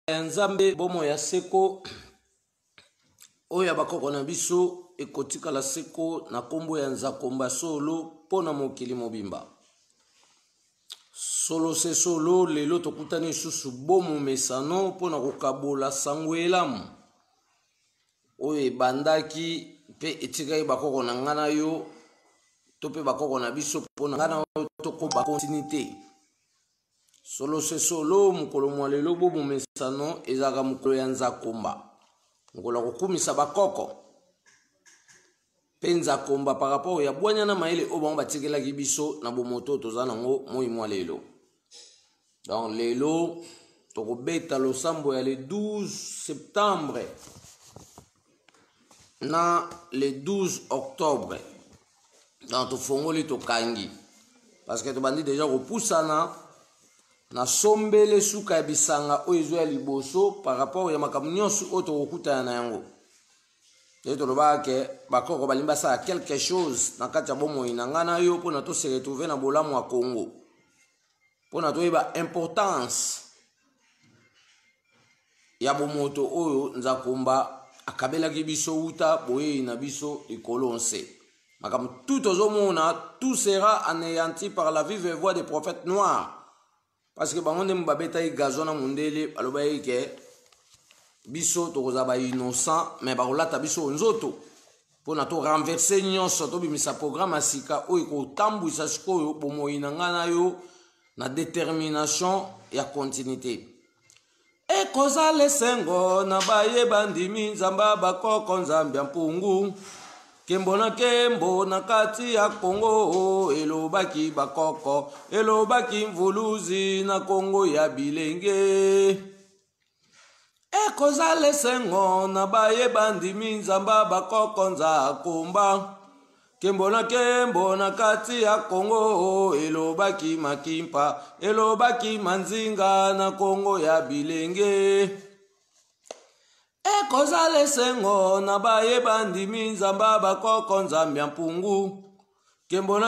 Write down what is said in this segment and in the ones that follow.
Nzambe bomo ya seko oya bakoko na biso ekotikala seko na kombo ya Nzakomba solo pona mokili mobimba. Solo se solo lelo tokutani susu bomo mesano pona kokabola sango elamu oye bandaki pe etikai bakoko na ngana yo to pe bakoko na biso pona ngana yo toko ba continuité. Solo se solo mukolo mwa lelo bomo mesano ezaka mukolo ya Nzakomba mukolo kokumisa bakoko pe Nzakomba par rapport ya bwanya na maele o bango batikelaki biso na bomoto toza nango moi mwa lelo. Donc lelo tokobeta losambo ya le 12 septembre na le 12 octobre. Donc tofongoli tokangi parce que tobandi déjà kopusana na sombele suka ya bisanga o ezo ya liboso par rapport ya makambo nyonso o tokokutana na yango. Et tolobaka ke bakoko balimba sa quelque chose na kati ya bomoi na ngana yo mpona to se retrouver na bolamu ya Congo. Mpona toyeba importance ya bomoto oyo Nzakomba akabelaki biso uta boyei na biso likolo nse. Makambo tout ozomona tout sera anéanti par la vive voix des prophètes noirs. Parce que bango nde mbabeta gazona mundele baloba ke biso tokoza ba innocent mais bakolata biso nzoto pona to renverser nyonso to bimisa programme asika oyo kotambwisa sikoyo bomoi na ngana yo na détermination ya continuité. Ekoza lesengo na baye bandimi nzamba bakoko nzambe ya mpungu kembo na kati ya Congo elobaki bakoko elobaki mvuluzi na Congo ya bilenge. Ekoza lesengo na baye bandimi nzamba bakoko Nzakomba kembo na kati ya Congo elobaki makimpa elobaki manzinga na Congo ya bilenge. Ekoza lesengo na baye bandimi nzamba bakoko nzambe ya mpungu kembo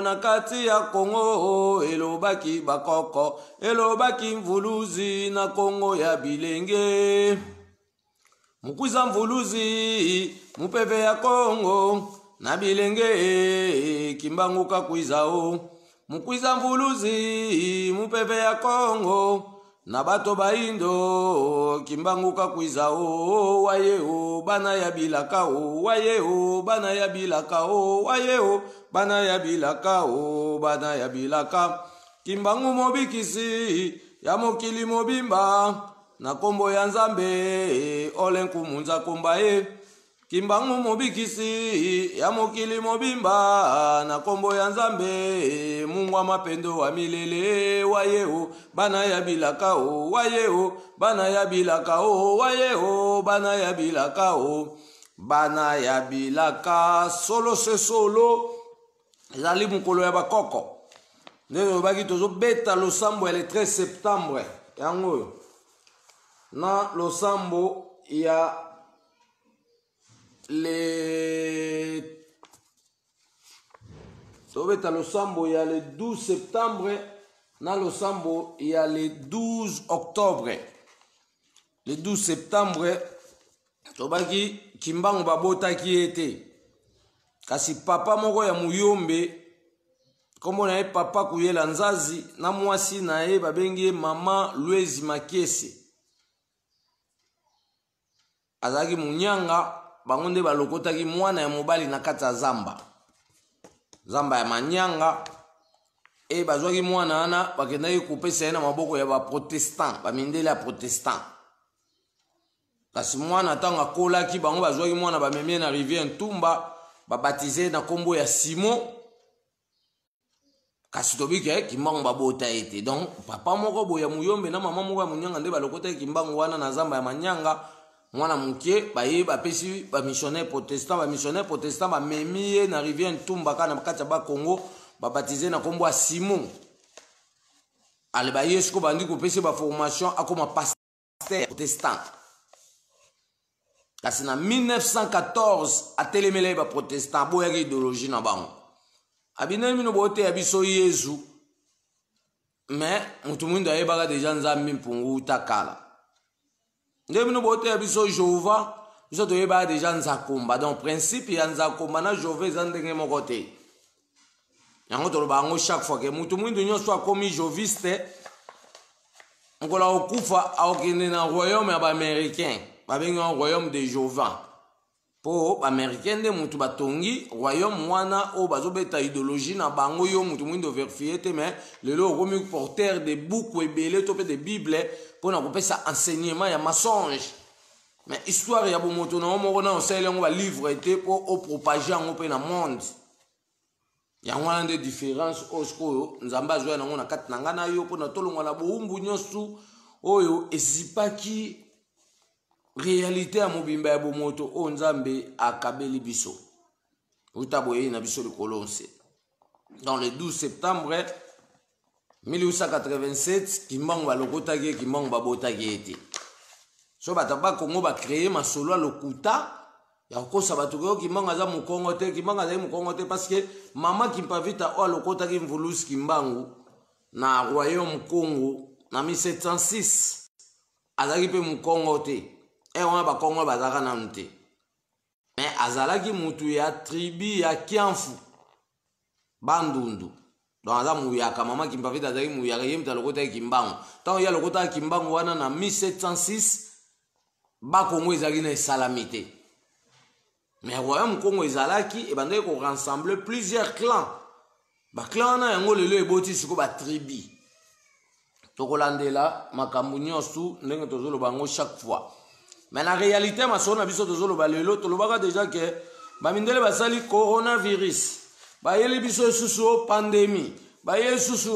na kati ya Congo elobaki bakoko elobaki mvuluzi na Congo ya bilenge. Mukwiza mvuluzi mupeve ya Congo na bilenge kimbanguka kwizao. Mukwiza mvuluzi mupeve ya Congo na bato baindo kimbanguka kwizao. Wayeo bana ya bilakao wayeo bana ya bilakao wayeo bana ya bilakao bana ya bilaka kimbangu mobikisi ya mokili mobimba na kombo ya Nzambe olenkumu Nzakomba ye. Kimbangu mobikisi ya mokili mobimba na kombo ya Nzambe Mungu mapendo wa milele. Wayeo bana ya bilakao wayeo bana ya bilakao wayeo bana ya bilakao bana ya bilaka. Solo se solo ezali mukolo ya bakoko nde baki tozobeta losambo ya le 13 septembre yango na losambo ya tobeta losambo ya le 12 septembre na losambo ya le 12 octobre. Le 12 septembre tobaki kimbangu babotaki ete kasi papa moko ya muyombe kombo na ye papa kuyela nzazi na mwasi na ye babengi mama Louise Makese azalaki munyanga. Bango nde balokotaki mwana ya mobali na kati ya zamba ya manyanga e bazwaki mwana ana bakendaki kopesa ye na maboko ya baprotestant bamindele ya protestant. Kasi mwana ntango akolaki bango bazwaki mwana bamemie na rivière Ntumba babatize na kombo ya Simon. Kasi tobike kimbangu babota ete donc papa moko boye ya muyombe na mama moko ya munyanga nde balokotaki kimbangu wana na zamba ya manyanga. Mwana muke baye bapesi ba missionnaire protestant ba memie na rivière Ntumba kana bakati ba Congo babatize na kombo ya Simon. Ale baye siko bandi kopesi ba formation akoma pasteur protestant. Kasi na 1914 atelemele ba protestant boya ki idéologie na bango. Abineli mino bote ya biso Yesu mais mutu mwinda yebaka deja Nzambe mpungu utakala. Ndemino bote ya biso Jehova biso toyeba déjà nzakomba donc principe ya nzakomba na Jehova eza ndenge moko te. Yango toloba yango chaque fois que mutu mwindu nyonso akomi joviste ngola okufa aokende na royaume ya baaméricain babengi un royaume de Jehova po baaméricain nde mutu batongi royaume wana oyo bazobeta idéologie na bango yo mutu mwindu verifie te mais lelo okomi porteur de buku ebele to mpe de bible mpona kopesa enseignement ya mensonge mais histoire ya bomoto na yo moko na osali yango balivre te mpo opropage yango mpe na monde yango wana nde différence oyo sikoyo nzambe azwa nango na kati na ngai na yo mpona tolongwa na bowumbu nyonso oyo esipaki réalité ya mobimba ya bomoto oyo nzambe akabeli biso uta boyei na biso likolo nse. Dans le 12 septembre 1887 kimbangu balokotaki ye kimbangu babotaki ye te so bato ba Congo bacreye masolo ya lokuta ya kokosa bato koyo kimbangu aza mokongo te kimbangu azali mokongo te parce que mama Kimpavita oyo alokotaki mvulusi kimbangu na royaume Congo na 1706 azalaki mpe mokongo te wana bakongo bazalaka nanu te mais azalaki mutu ya tribu ya Kiamfu bandundu donc aza muyaka mama Kimpavita azalaki muyaka ye mutu alokotaki kimbangu ntango ye alokotaki kimbangu wana na 1706 bakongo ezalaki na esalami te mais royaume Congo ezalaki ebandaki korassembler plusieurs clans baclan wana yango lelo eboti siko batribu tokolandela makambo nyonso ndenge tozoloba yango chaque fois. Mais la réalité masolo na biso tozoloba lelo tolobaka déjà que bamindele basali coronavirus bayeli biso esusu pandémie bayeli esusu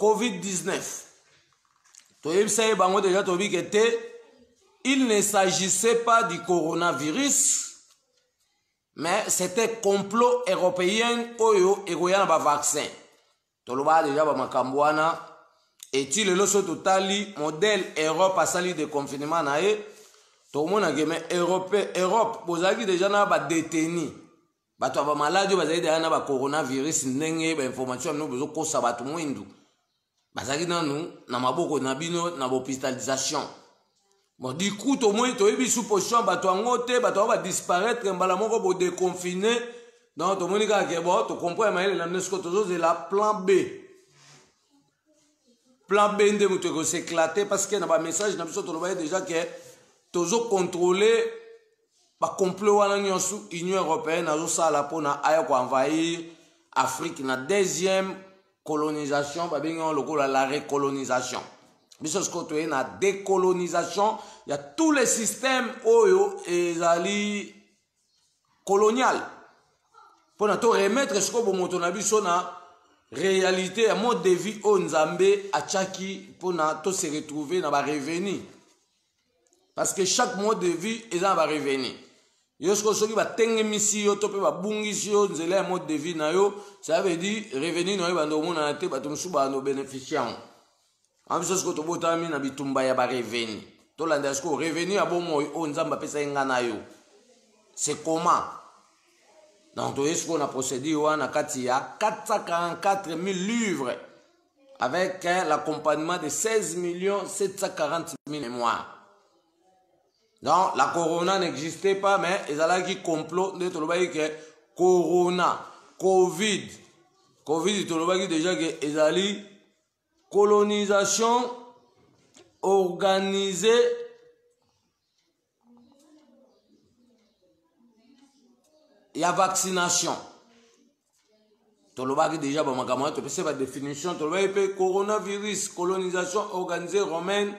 covid-19 toyebisa ye bango déjà tobike te il ne s'agissait pas du coronavirus mais c'était complot européen oyo ekoya na bavaccin tolobaka déjà bamakambo wana eti lelo so totali modèle Europe asali de confinement na ye tomona ke me Europe bozalaki déjà na badeteni bato ya bamaladi oyo bazalaki deja na bacoronavirus ndenge bainformation ya bino bozokosa bato mwindu bazalaki nanu na maboko na bino na bahospitalisation bon du coup tomoni toyebi sous position bato yango te bato yango badisparaître mbala moko bodeconfine donc tomoni kaka ke bo tokomprendre mayele na bino siko tozozela plan B nde moto ekoséclate parce que na bamessage na biso tolobaki déjà ke tozo contrôler ba complot wana nyonso Union européenne azosala mpona aya koenvahir Afrique na deuxième colonisation babengi yango lokola la recolonisation biso siko toye na décolonisation ya tous les systèmes oyo ezali colonial mpona to remettre siko bomoto na biso na réalité ya mode de vie oyo nzambe atiaki mpona to se retrouver na barevenu parce que chaque mode de vie eza na barevenu yo soki batengemisi yo to mpe babungisi yo nzela ya mode de vie na yo ça veut dire revenu na yo banda omonana te bato mosusu banda obénéficie yango wana biso siko tobotami na bitumba ya barevenu tolandela siko revenu ya bomoi oyo nzambe apesaki nga na yo c'est comment donc toye siko na procédure wana kati ya 444 000 livres avec l'accompagnement de 16 740 000 mémoires. Donc la corona n'existait pas, mais ils allaient qui complot de tolobaki que corona, covid tolobaki déjà que ils allaient colonisation organisée et la vaccination. Tolobaki déjà ba makamwa to pese ba définition tolobaki pe coronavirus colonisation organisée romaine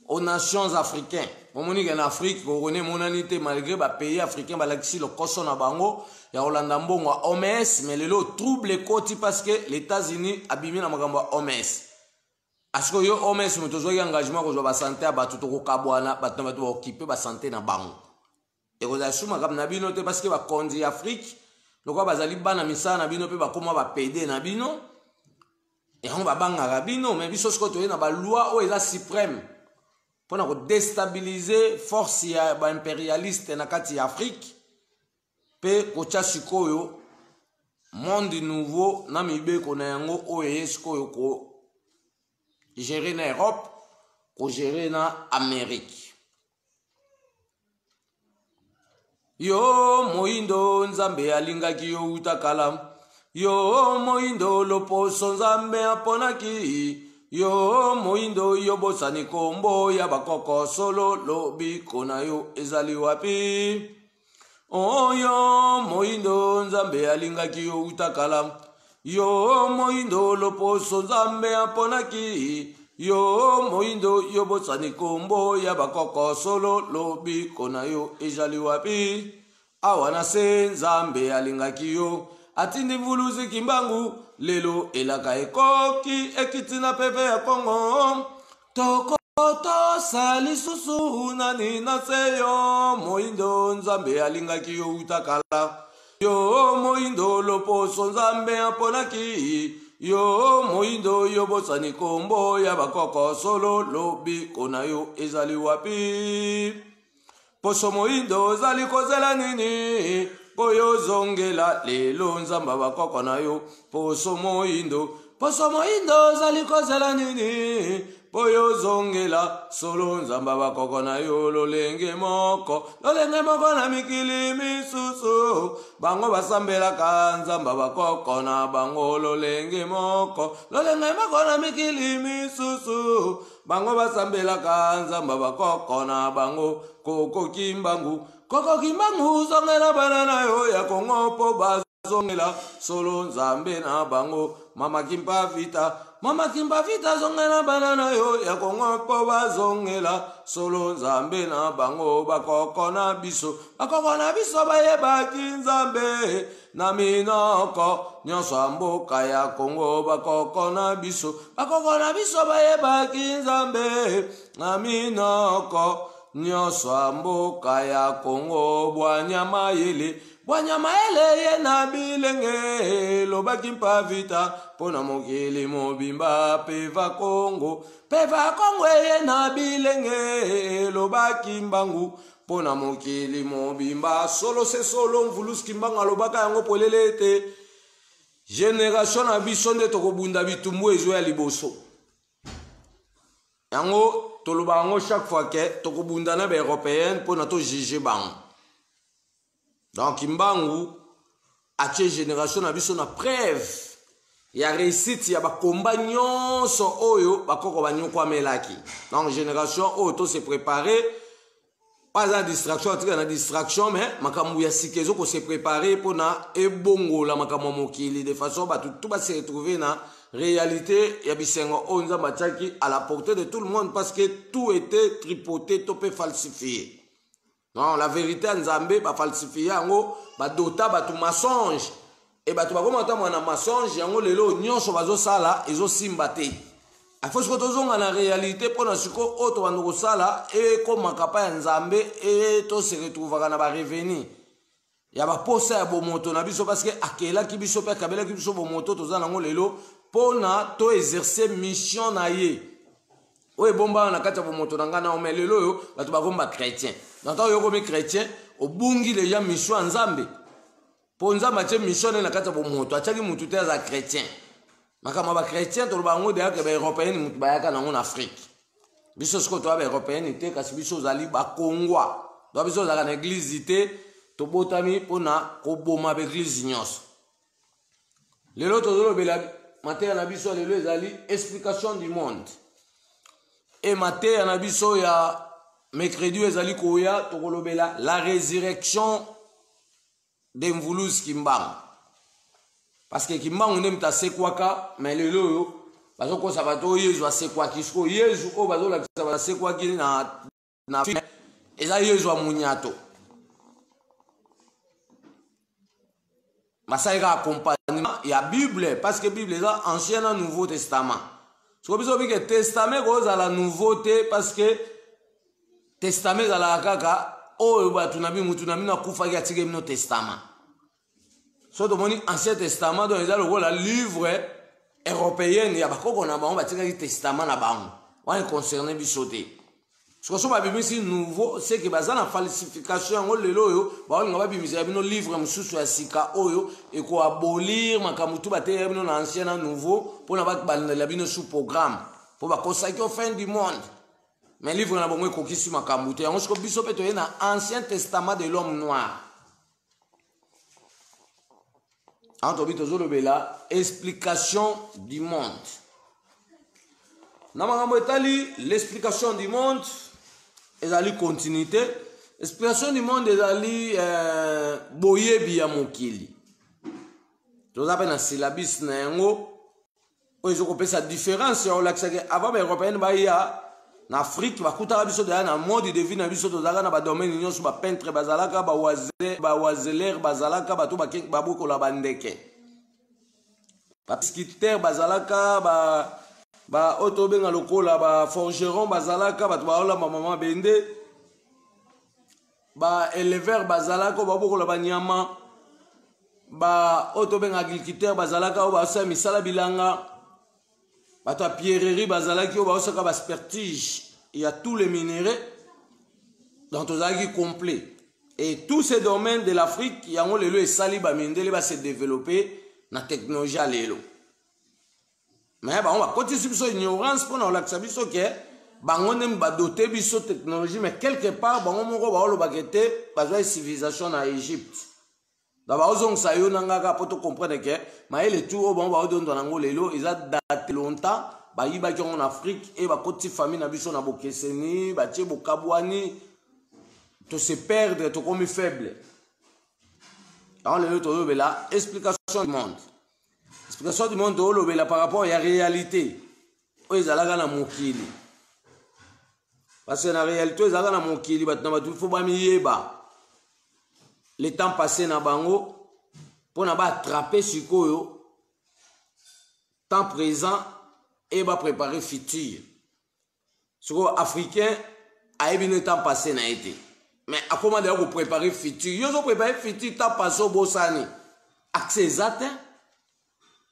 aux nations africaines. Monique en Afrique, vous connaissez mon anité malgré les pays africains, le coson à bango, il y a Hollande Mbongo OMS, mais le trouble les côtés parce que les États-Unis abîment la magamba OMS. Parce que yo OMS, nous avons un engagement que la santé à battu au Kabouana, battu occuper la santé na bango. Et vous avez souvent comme nabino parce que va conduire Afrique, le quoi bazali bana misa nabino pe ba comment va payer nabino. Et on va banga nabino, mais biso ce que tu es na ba loi ou est suprême. Pour déstabiliser force ya ba impérialiste na kati ya Afrique pe kocha sikoyo monde nouveau na mibe kona yango oye sikoyo ko gérer na Europe ko gérer na Amérique Yo moindo nzambe alingaki yo utakala. Yo moindo loposo nzambe aponaki. Yo moindo yo bosani kombo ya bakoko solo lobi kona yo ezali wapi. Oh yo moindo nzambe alingaki yo utakala. Yo moindo loposo nzambe aponaki. Yo moindo yo bosani kombo ya bakoko solo lobi kona yo ezali wapi. Awana se nzambe alingaki yo. Atindi vuluzi kimbangu lelo elaka ekoki ekitina pepe ya Kongo. Tokoto sali susu nani na seyo. Moindo nzambe alingaki yo utakala. Yo moindo loposo nzambe aponaki. Yo moindo yo bosani kombo ya bakoko solo lobi kona yo ezali wapi. Poso moindo zali kozela nini. Poyo zongela lelo nzamba bakoko na yo. Poso moindo zali kozela nini. Poyo zongela solo nzamba bakoko na yo. Lolenge moko na mikili misusu. Bango basambela ka nzamba bakoko na bango. Lolenge moko na mikili misusu. Bango basambela ka nzamba bakoko na bango. Koko kimbangu zongela banana yo ya Kongo po bazongela solo nzambe na bango. Mama kimpa vita zongela banana yo ya Kongo po bazongela solo nzambe na bango. Bakoko na biso bayebaki nzambe na minoko nyonso mboka ya Kongo. Bakoko na biso bayebaki nzambe na minoko nyonso mboka ya Kongo. Bwanyama ele ye na bilenge lobaki mpa vita pona mokili mobimba. Peva Kongo ye na bilenge lobaki mbangu pona mokili mobimba. Solo se solo mvuluski mbanga lobaka yango polele te. Génération na biso nde tokobunda bitumbu ezo ya liboso yango. Toloba yango chaque fois que tokobunda na ba européenne pona to juger bango. Donc mbangu atie génération na biso na preuve ya réussite ya bakomba nyonso oyo bakoko banyoko amelaki. Donc génération oyo to se préparer pas la distraction, na distraction mais makambu ya sikezo ko se préparer pona ebongola makambu mokili de façon ba tout ba se retrouver na réalité ya bisengo onza mataki à la portée de tout le monde parce que tout était tripoté, tout peut falsifier. Non, la vérité nzambe ba falsifier yango ba dota ba tout mensonge et ba tout ba komata mwana mensonge yango lelo nyonso bazo sala ezo simbate. Il faut que tozonga na réalité pona siko oto bandoko sala e koma kapa ya nzambe e to se retrouvera na ba revenu. Ya ba posa ya bomoto na biso parce que akela ki biso pe kabela ki biso bomoto tozana ngo lelo pona to exercer mission na ye. Oye bomba na kati ya bomoto na ngana o melelo yo bato ba komba chrétien. Dans yo comme chrétien obungi le ya mission nzambe. Ponza mache mission na kati ya bomoto achaki mutu te za chrétien. Makama ba chrétien to ba ngo de ya ke ba européen mutu ba ya kana en Afrique. Biso sko to ba européen te kasi biso zali ba kongwa. Do biso za na église te to botami pona ko boma ba église nyos. Lelo to zo bela matin na biso lelo ezali explication du monde. Et matin na biso ya mercredi ezali koya to kolobela la résurrection de Mvulus Kimbang. Parce que Kimbang ne mta sekwaka mais lelo yo bazo ko sabato yezu asekwaki sko yezu o bazo la sekwaki na eza yezu amunyato. Masaïga accompagnement il y a Bible parce que Bible est ancien et nouveau testament. Ce que vous que testament cause à la nouveauté parce que testament à la kaka oh ba tunabi mutunabi na kufa ya tige no testament. So to moni ancien testament donc ils a le livre européen ya bakoko na bango ba tige testament na bango. On est concerné bisoté. Ce que so ba bimisi nouveau c'est que bazana falsification ngo lelo yo ba nga ba bimisi bino livre mususu ya sika oyo et ko abolir makamutu ba te bino na ancien na nouveau pour na ba balina bino sous programme pour ba consacrer au fin du monde. Mais livre na bongo kokisi makamutu yango ce que biso peto na ancien testament de l'homme noir. Explication du monde. L'explication du monde est la continuité. L'explication du monde est la boyebi ya mokili. Tout appelle un syllabus na yango. Ils ont sa différence. Avant les Européens, en Afrique, bakutaka biso de na mode de vie na biso tozaka na ba domaine nyonso ba peintre bazalaka ba wazeler bazalaka batu babuko la bandeke. Ba sculpteur bazalaka ba otobenga lokola ba forgeron bazalaka batu ba ola mama bende. Ba éleveur bazalaka babuko la banyama. Ba otobenga agriculteur bazalaka ba sa misala bilanga. Bata pierrerie bazalaki o baosaka ba spertige, il y a tous les minéraux dans tozaki complet. Et tous ces domaines de l'Afrique, yango lelo esali ba mindele ba se développer na technologie lelo. Mais ba on va continuer sur ignorance pour na laksa biso ke bango nem ba doter biso technologie mais quelque part bango moko ba lo bakete bazwa civilisation na Égypte. D'abord, on sait que nanga poto comprendre que maïle tout au bon baoudon dans l'angolelo ils a daté longtemps ba yiba qui en Afrique et ba côté famille na biso na bokeseni ba tie bokabwani to se perdre to comme faible. Alors le to bela explication du monde. Explication du monde to bela par rapport à la réalité. O ezalaka na mokili. Parce que na réalité ezalaka na mokili ba na ba tout faut ba miyeba. Le temps passé na bango pour na ba attraper sikoyo temps présent et ba préparer futur. Siko africain a bien temps passé na été. Mais à comment d'ailleurs préparer futur? Yo zo préparer futur temps passé au bosani. Accès exact.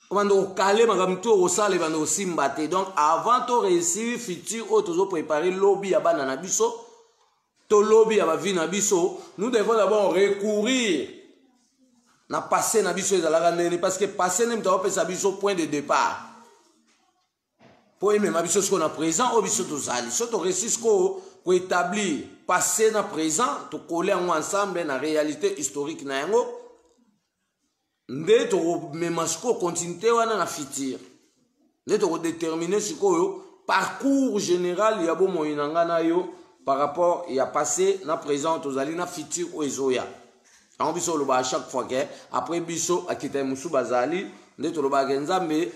On va caler magamto au sale bando simbate. Donc avant de réussir futur auto zo préparer lobby ya bana na biso. To lobby à vie na biso, nous devons d'abord recourir na passé na biso ezalaka ndeni parce que passé nem ta opesa biso point de départ. Pour aimer ma biso ce qu'on a présent au biso to zali. So to réussir ko établir passé na présent, to coller ensemble na réalité historique na yango. Nde to memasko continuité wana na futur. Nde to déterminer sikoyo parcours général ya bo moyinanga na yo. Par rapport à passé, na présent, aux alliés, na futur, aux ezoya. On biso le ba à chaque fois que après biso a quitté musu bazali, ne to le ba genzambe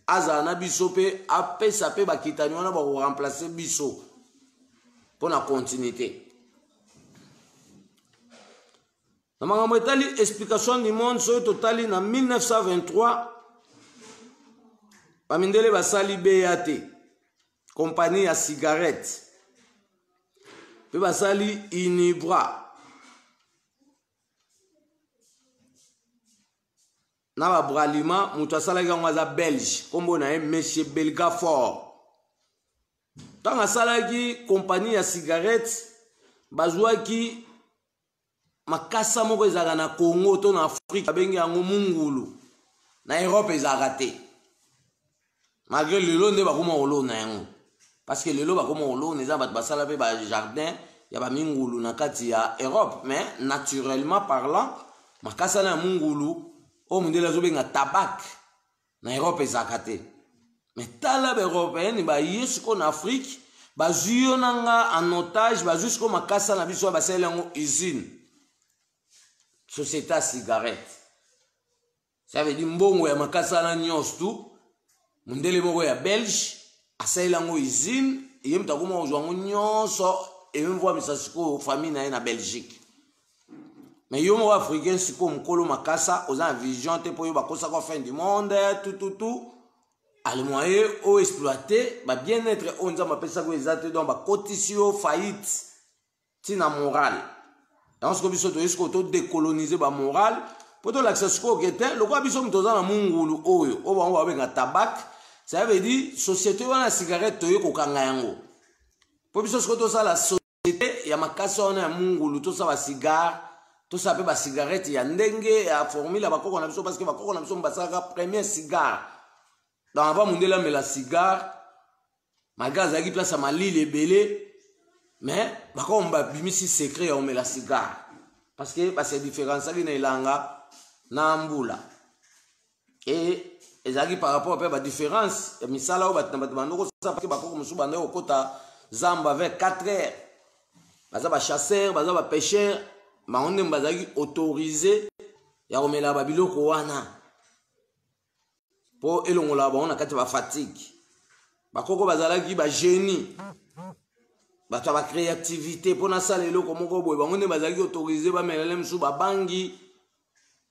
azana biso pe apé sapé ba kitani wana ba remplacer biso pour la continuité. Na mangambo etali explication du monde so totali na 1923 ba mindele basali BAT compagnie à cigarette. Pe basali Inibra na ba bralima mutu asalaki yango aza belge kombo na ye monsieur Belgafort. Ntango asalaki compagnie ya cigarette bazwaki makasa moko ezalaka na Congo to na Afrique babengi yango mungulu na Europe ezalaka te malgré lelo nde bakoma olo na yango. Parce que lelo bakoma olo neza bat basala pe ba jardin ya ba mingulu na kati ya Europe mais naturellement parlant makasa na mungulu o mundela zo benga tabac na Europe ezakate mais tala ba européen ba yesko na Afrique ba zuyo nanga en otage ba jusqu'au makasa na biso ba sala ngo usine société à cigarette. Ça veut dire mbongo ya makasa na nyonso mundele moko ya Belge asaila ngo usine yem takoma ozwa ngo nyonso et même voir misasiko famille na na Belgique. Mais yo mo africain siko mkolo makasa oza vision te po yo bakosa ko fin du monde tout al moyen o exploiter ba bien-être on nzamba pesa ko ezate donc ba cotisio faillite tina moral. Dans ce que biso to esko to décoloniser ba moral po to l'accès ko kete lo kwa biso mtoza na mungulu oyo o ba benga tabac. Ça veut dire société wana cigarette to yeko kanga yango. Po biso sko to sala société ya makasa wana ya mungulu to sa ba cigare to sa pe ba cigarette ya ndenge ya formule ba koko na biso parce que ba koko na biso mbasaka premier cigare. Dans avant mundela mais la cigare magaza ki place à malili ebele mais ba ko mba bimisi secret ya on met la cigare parce que c'est différence ali na ilanga na mbula et ezaki par rapport à la différence et misala ba bandoko ça parce que ba ko musu bande okota zamba avec 4 heures baza ba chasseur baza ba pêcheur ba onde bazaki autorisé ya komela ba biloko wana po elongola ba on kati ba fatigue ba koko bazalaki ba génie ba ta ba créativité pour na sala eloko moko boye ba onde bazaki autorisé ba melele musu ba bangi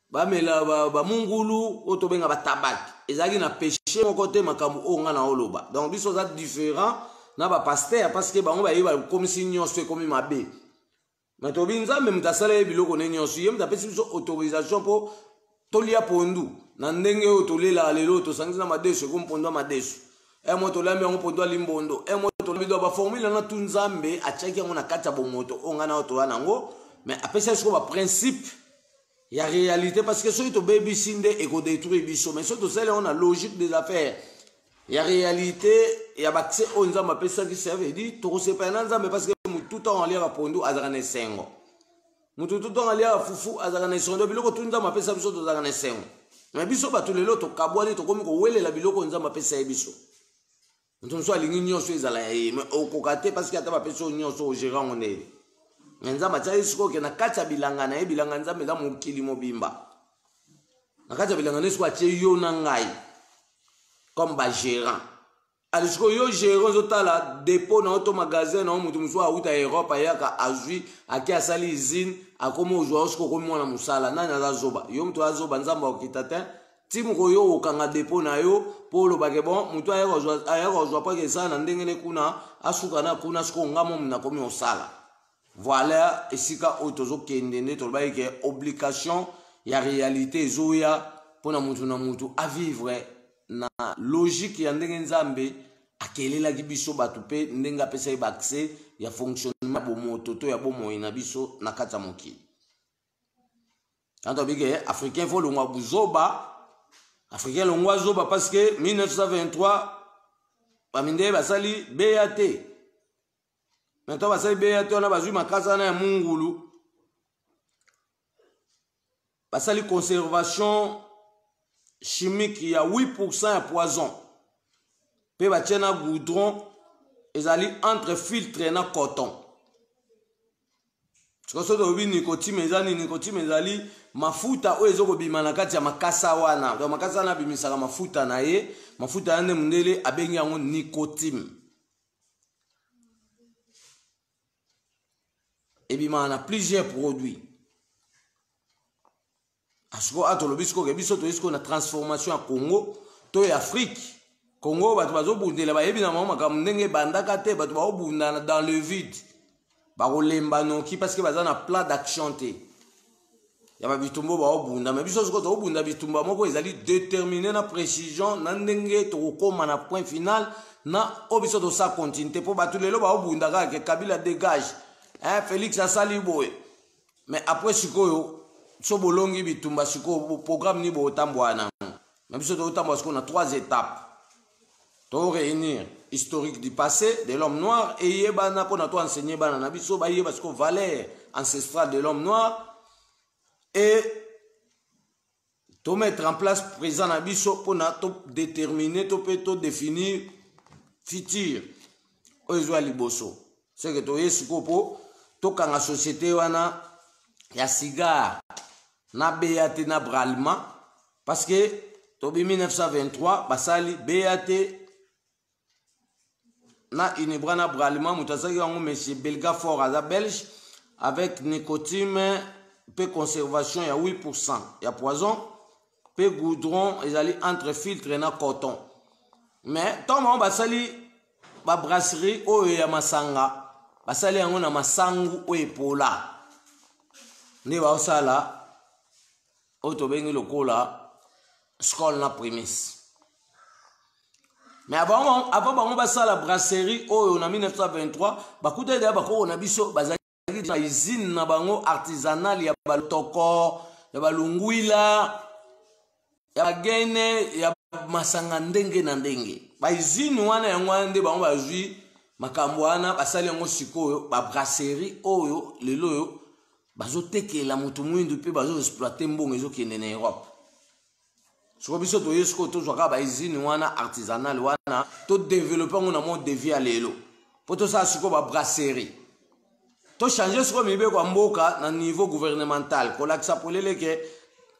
ba mela ba mungulu otobenga ba tabaki ezaki na péché moko te makambo o nga na oloba donc biso za différent na ba pasteur parce que bango ba yeba comme si nyonso comme mabe mais to binza même ta sala biloko ne nyonso yem ta pesi biso autorisation pour tolia pondu na ndenge o tolela lelo to sangisa na madeso ko mpondo madeso e moto lambe ngo pondo limbondo e moto bido ba formule na tunzambe a chaki ngo na kata bomoto o nga na oto wana ngo mais apesa ce ba principe il y a réalité parce que ceux qui baby sinde et ko détruire biso mais ceux to sele on a logique des affaires il y a réalité il y a accès on nzamba pesa qui serve dit to se pas nzamba parce que tout temps en lire pondu azana sengo mutu tout temps en lire fufu azana sengo biloko tout nzamba pesa biso to azana sengo mais biso ba tout lelo to kabwani to komi ko welela biloko nzamba pesa biso mutu so alingi nyonso ezala ye mais okokate parce que ata ba pesa nyonso o gérant on est nzamba tsa isiko ke na kata bilanga na bilanga nzambe za mokili mobimba na kata bilanga nesko atie yo na ngai comme ba gérant alisiko yo gérant zotala dépôt na auto magasin na mutu muso a uta Europe yaka azui aki asali usine akomo ozwa osiko komi mwana musala nani azoba yo mutu azoba nzamba okitata timu ko yo okanga dépôt na yo polo bake bon mutu ayako pa ke sana ndenge ne kuna asuka na kuna siko ngamo mna komi osala. Voilà, ici quand autozo kendene to ba ke obligation ya réalité zoya pona mutu na mutu à vivre na logique ya ndenge nzambe akelela ki biso batu pe ndenga pesa ba accès ya fonctionnement bo moto to ya bo moina biso na kata mokili. Quand on dit que africain faut longwa buzoba africain longwa zoba parce que 1923 baminde basali BAT. Maintenant, on va dire que makasa na mungulu. Basali conservation chimique, il y a 8% de poison. Pe batiena goudron, ils allaient entre filtre et coton. Tu vois, ça nicotine, nicotine, mafuta o ezoko bima na kati ya makasa wana. Donc makasa na bimisaka mafuta na ye, mafuta yande mundele abengi yango nicotine. Et bien, on a plusieurs produits. Asko atolobisko kebiso to isko na transformation à Congo, to Afrique. Congo batu bazo bundela ba yebina mama ka ndenge bandaka te batu ba bunda dans le vide. Ba kolemba noki parce que baza na plan d'action te. Ya ba bitumbo ba bunda mais biso sko to bunda bitumba moko ezali déterminer na précision na ndenge to koma na point final na obiso to sa continuité pour batu lelo ba bunda ka ke Kabila dégage. Félix asali boy mais après sikoyo so bolongi bitumba siko programme ni bo tambwana même si to tambwa siko na 3 étapes to réunir historique du passé de l'homme noir et yebana pour na to enseigner bana na biso ba yeba siko valeur ancestrale de l'homme noir et to mettre en place présent na biso pour na to déterminer to peut définir futur ozo liboso c'est que to yesiko po toka nga société wana ya cigare na BAT na Bralima parce que tobi 1923 basali BAT na inibra na Bralima mutasaki yango monsieur Belgafort aza belge avec nicotine pe conservation ya 8% ya poison pe goudron ezali entre filtre na coton mais toma basali ba brasserie oyo ya masanga basali yango na masangu o epola ne ba osala oto bengi lokola skol na prémisse mais avant bango basala brasserie oyo na 1923 bakuta de bako na biso bazali na usine na bango artisanal ya balotoko ya balunguila ya gene ya masanga ndenge na ndenge ba usine wana yango ande bango bazui makambo wana basali yango sikoyo ba brasserie oyo lelo yo bazotekela moto mwindu mpe bazoexploite mbongo ezokende na Europe. Soko biso toye siko tozwaka baizini wana artisanal wana todevelope yango na monde de vie ya lelo mpo tosala siko babrasserie tochange siko mibeko ya mboka na niveau gouvernemental kolakisa polele ke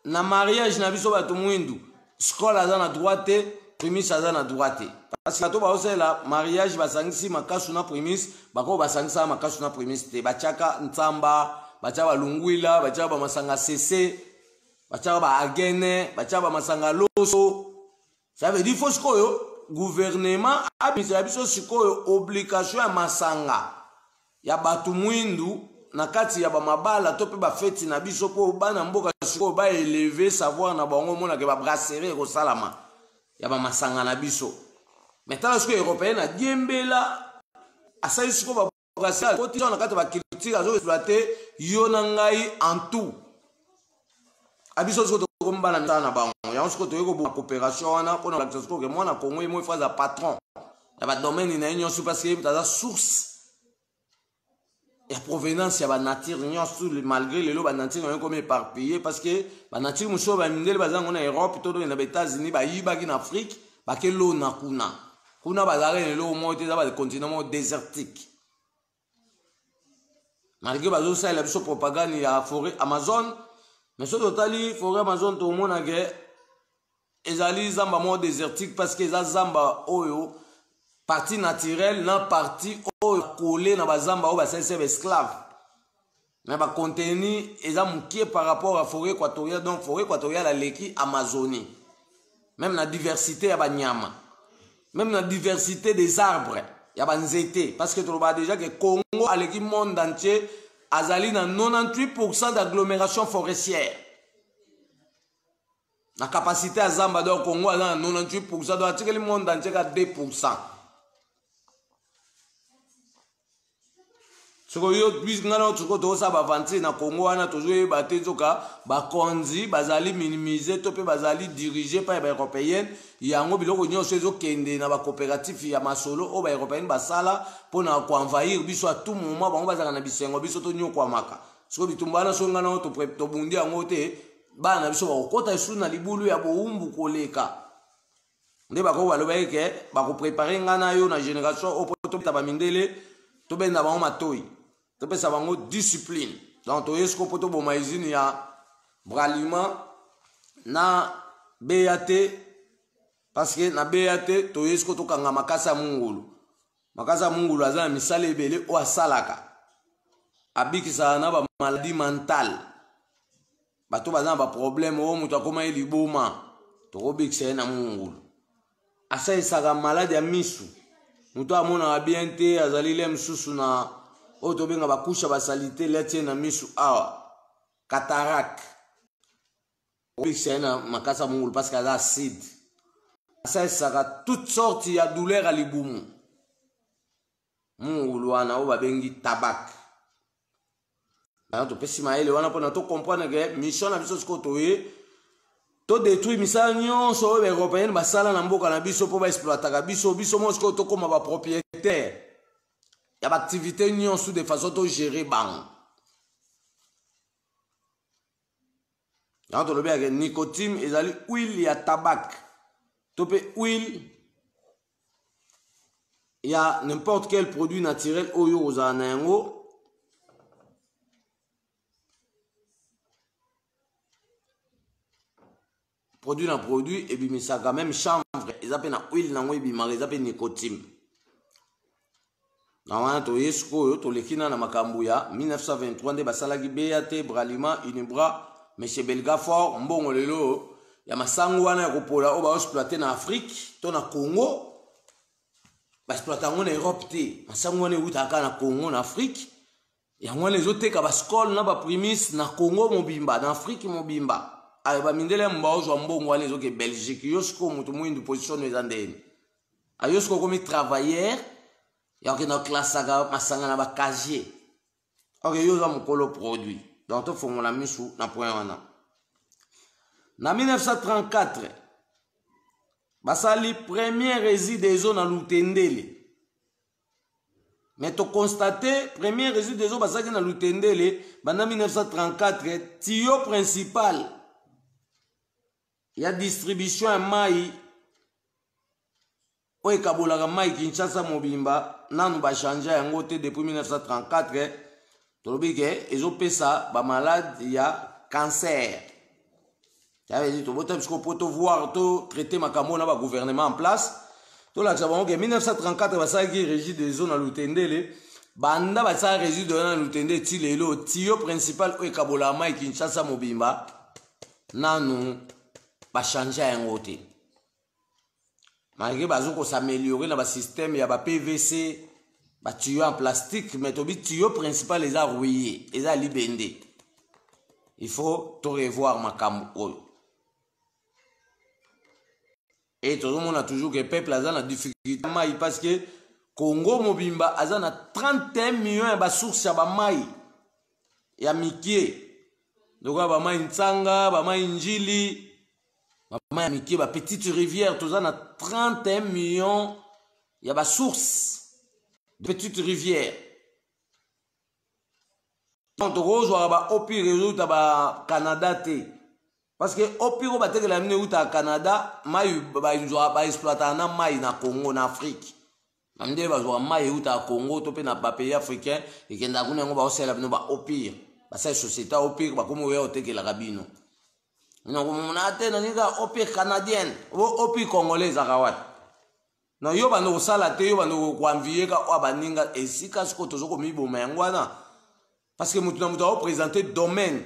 na mariage na biso bato mwindu skole aza na droit te primise aza na droit te parce que bato baosala mariage basangisi makasu na primise bako basangisa makasu na primise te batiaka ntsamba batiaka balungwila batiaka bamasanga sese batiaka baagene batiaka bamasanga loso. Ça veut dire faut sikoyo gouvernement abimisa biso sikoyo obligation ya masanga ya bato mwindu na kati ya bamabala to pe bafeti na biso po bana mboka sikoyo ba élever savoir na bango mona ke ba brasserie ko salama ya bamasanga na biso. Maintenant sikoyo européen na diembela asali sikoyo ba brasserie ko tino na kati ba culture azo exploiter yo na ngai en tout abiso sikoyo to kombana na bango ya sikoyo to yeko ba coopération wana ko na la sikoyo ke mwana Congo e mo faza patron ya ba domaine na union parce que ta source et provenance ya ba nature nyonso malgré les lots ba nature ont comme éparpillé parce que ba nature muso ba mindele bazango na Europe to na États-Unis ba yibaki na Afrique ba ke lo na kuna bazare lo mo te za ba continent désertique malgré bazo ça la biso propagande ya forêt Amazon mais so totali forêt Amazon to mona ke ezali zamba mo désertique parce que za zamba oyo partie naturelle na partie collé na bazamba o basese esclave mais ba contenu eza mukie par rapport à forêt équatoriale. Donc forêt équatoriale aleki Amazonie même la diversité ya banyama même la diversité des arbres ya banzete parce que tu vois déjà que Congo aleki monde entier azali na 98% d'agglomération forestière. La capacité à zamba do Congo azali na 98% do atikeli monde entier ka 2%. Soko yo bisngana tuko to sa bavanti na Congo wana tozwe batezoka bakonzi bazali minimiser to pe bazali diriger par ba européenne yango biloko nyonso ezokende na ba coopérative ya masolo o ba européenne basala pona ko envahir biso à tout moment bango bazaka na bisengo biso to nyoko amaka soko bitumbana so ngana to bundi yango te bana biso ba kota isu na libulu ya boumbu koleka nde bako baloba ke ba ko préparer ngana yo na génération o poto ta ba mindele to benda bango matoi to pesa bango discipline. Donc to yesko poto bo maizini ya braliment na BAT parce que na BAT to yesko to kanga makasa mungulu azana misale ebele o asalaka abikisa na ba maladie mentale bato bazana ba problème o mutu akoma eliboma to kobikisa na mungulu asa isaga malade ya misu mutu amona bien te azali le msusu na oto benga bakusha basalite letie na misu awa cataracte obikisa na makasa mungulu parce que aza acide asa isaga toutes sortes ya douleur à libumu mungulu wana o babengi tabac. To pesi maele wana pona to comprendre que mission na biso siko toye to détruire misala nyonso oyo européenne basala na mboka na biso po ba exploitaka biso mo siko to koma ba propriétaire ya ba activité nyonso de façon to gérer bango. To lobi ya nicotine ezali huile ya tabac to pe huile ya n'importe quel produit naturel oyo ozala na yango produit na produit et bimisaka même chanvre ils appellent na huile nango ebimaka ils appellent nicotine. Na wana to yesko yo to lekina na makambo ya 1923 nde basalaki BAT Bralima Unibra Monsieur Belgafort mbongo lelo ya masango wana ya kopola o ba exploiter na Afrique to na Congo ba exploiter ngo na Europe te masango wana utaka na Congo na Afrique yango les oteka ba skol na ba primis na Congo mobimba na Afrique mobimba. Ba mindele mbao zo mbongo wana ezoke Belgique yosko mutu mwindu position ezandeni ayosko komi travailleur ya ke na classe aga masanga na ba casier ok yo za mukolo produit donc to fongola misu na point wana na 1934 basali première réside des zones na Lutendele Mais tu constaté, premier résultat des eaux, parce que dans l'Utendele, pendant 1934, tuyau principal, il y a distribution à maï, oye kabolaka maï Kinshasa Mobimba, nanu ba changé en côté depuis 1934, tu le dis que ils ont fait ça, ba malade, il y a cancer. Ça veut dire, tu peux voir, tu traiter ma camona, ba gouvernement en place. Tu l'as dit que 1934, ba ça qui régit des zones à l'Utendele, banda ba ça régit des zones à l'Utendele, le tuyau principal, oye kabolaka maï Kinshasa Mobimba, nanu ba changé en côté. Malgré que s'améliorer dans le système, il y a des PVC, des tuyaux en plastique, mais les tuyaux principaux les a rouillés, les a libérés. Il faut tout revoir ma camou. Et tout le monde a toujours que le peuple a une difficulté parce que Congo Mobimba a 31 millions de sources à maï. Il y a Mikie. Donc, il y a maï Ntsanga, maï Njili. Ma petite rivière, tout ça, on a 31 millions. Il y a des sources de petites rivières. Donc, on a au pire réseau au Canada. Parce que au pire, on a au Canada, on va exploiter un maïs dans le Congo, en Afrique. On va maïs au Congo, dans les pays africains, et qu'on va au pire. Parce que la société au pire, comme on va au rabino. Non, on a un opé canadien, opé congolais à non, yo bando sala te yo bando kwanvier ka abaninga esika siko tozoko miboma yangwana parce que mutu na mutu représenter domaine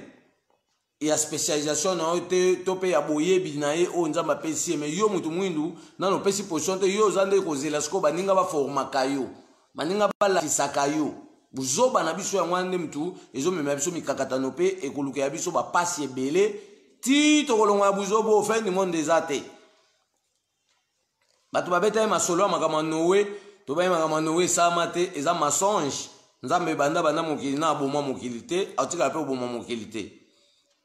et la spécialisation na te topé ya boyebi na ye o nzamba pesi mais yo mutu mwindu na no pesi position te yo zande ko zela siko baninga ba forma kayo baninga bala kisakayo buzoba na biso yangwande mutu ezo mema biso mikakatano pe ekoluka ya biso ba pasi ebele ti tokolonga buzobo au fin du monde des athées. Batu babeta masolo makama Noé, to ba makama Noé samate eza mensonge. Nzambe banda mokili na boma mokilité, atika pe boma mokilité.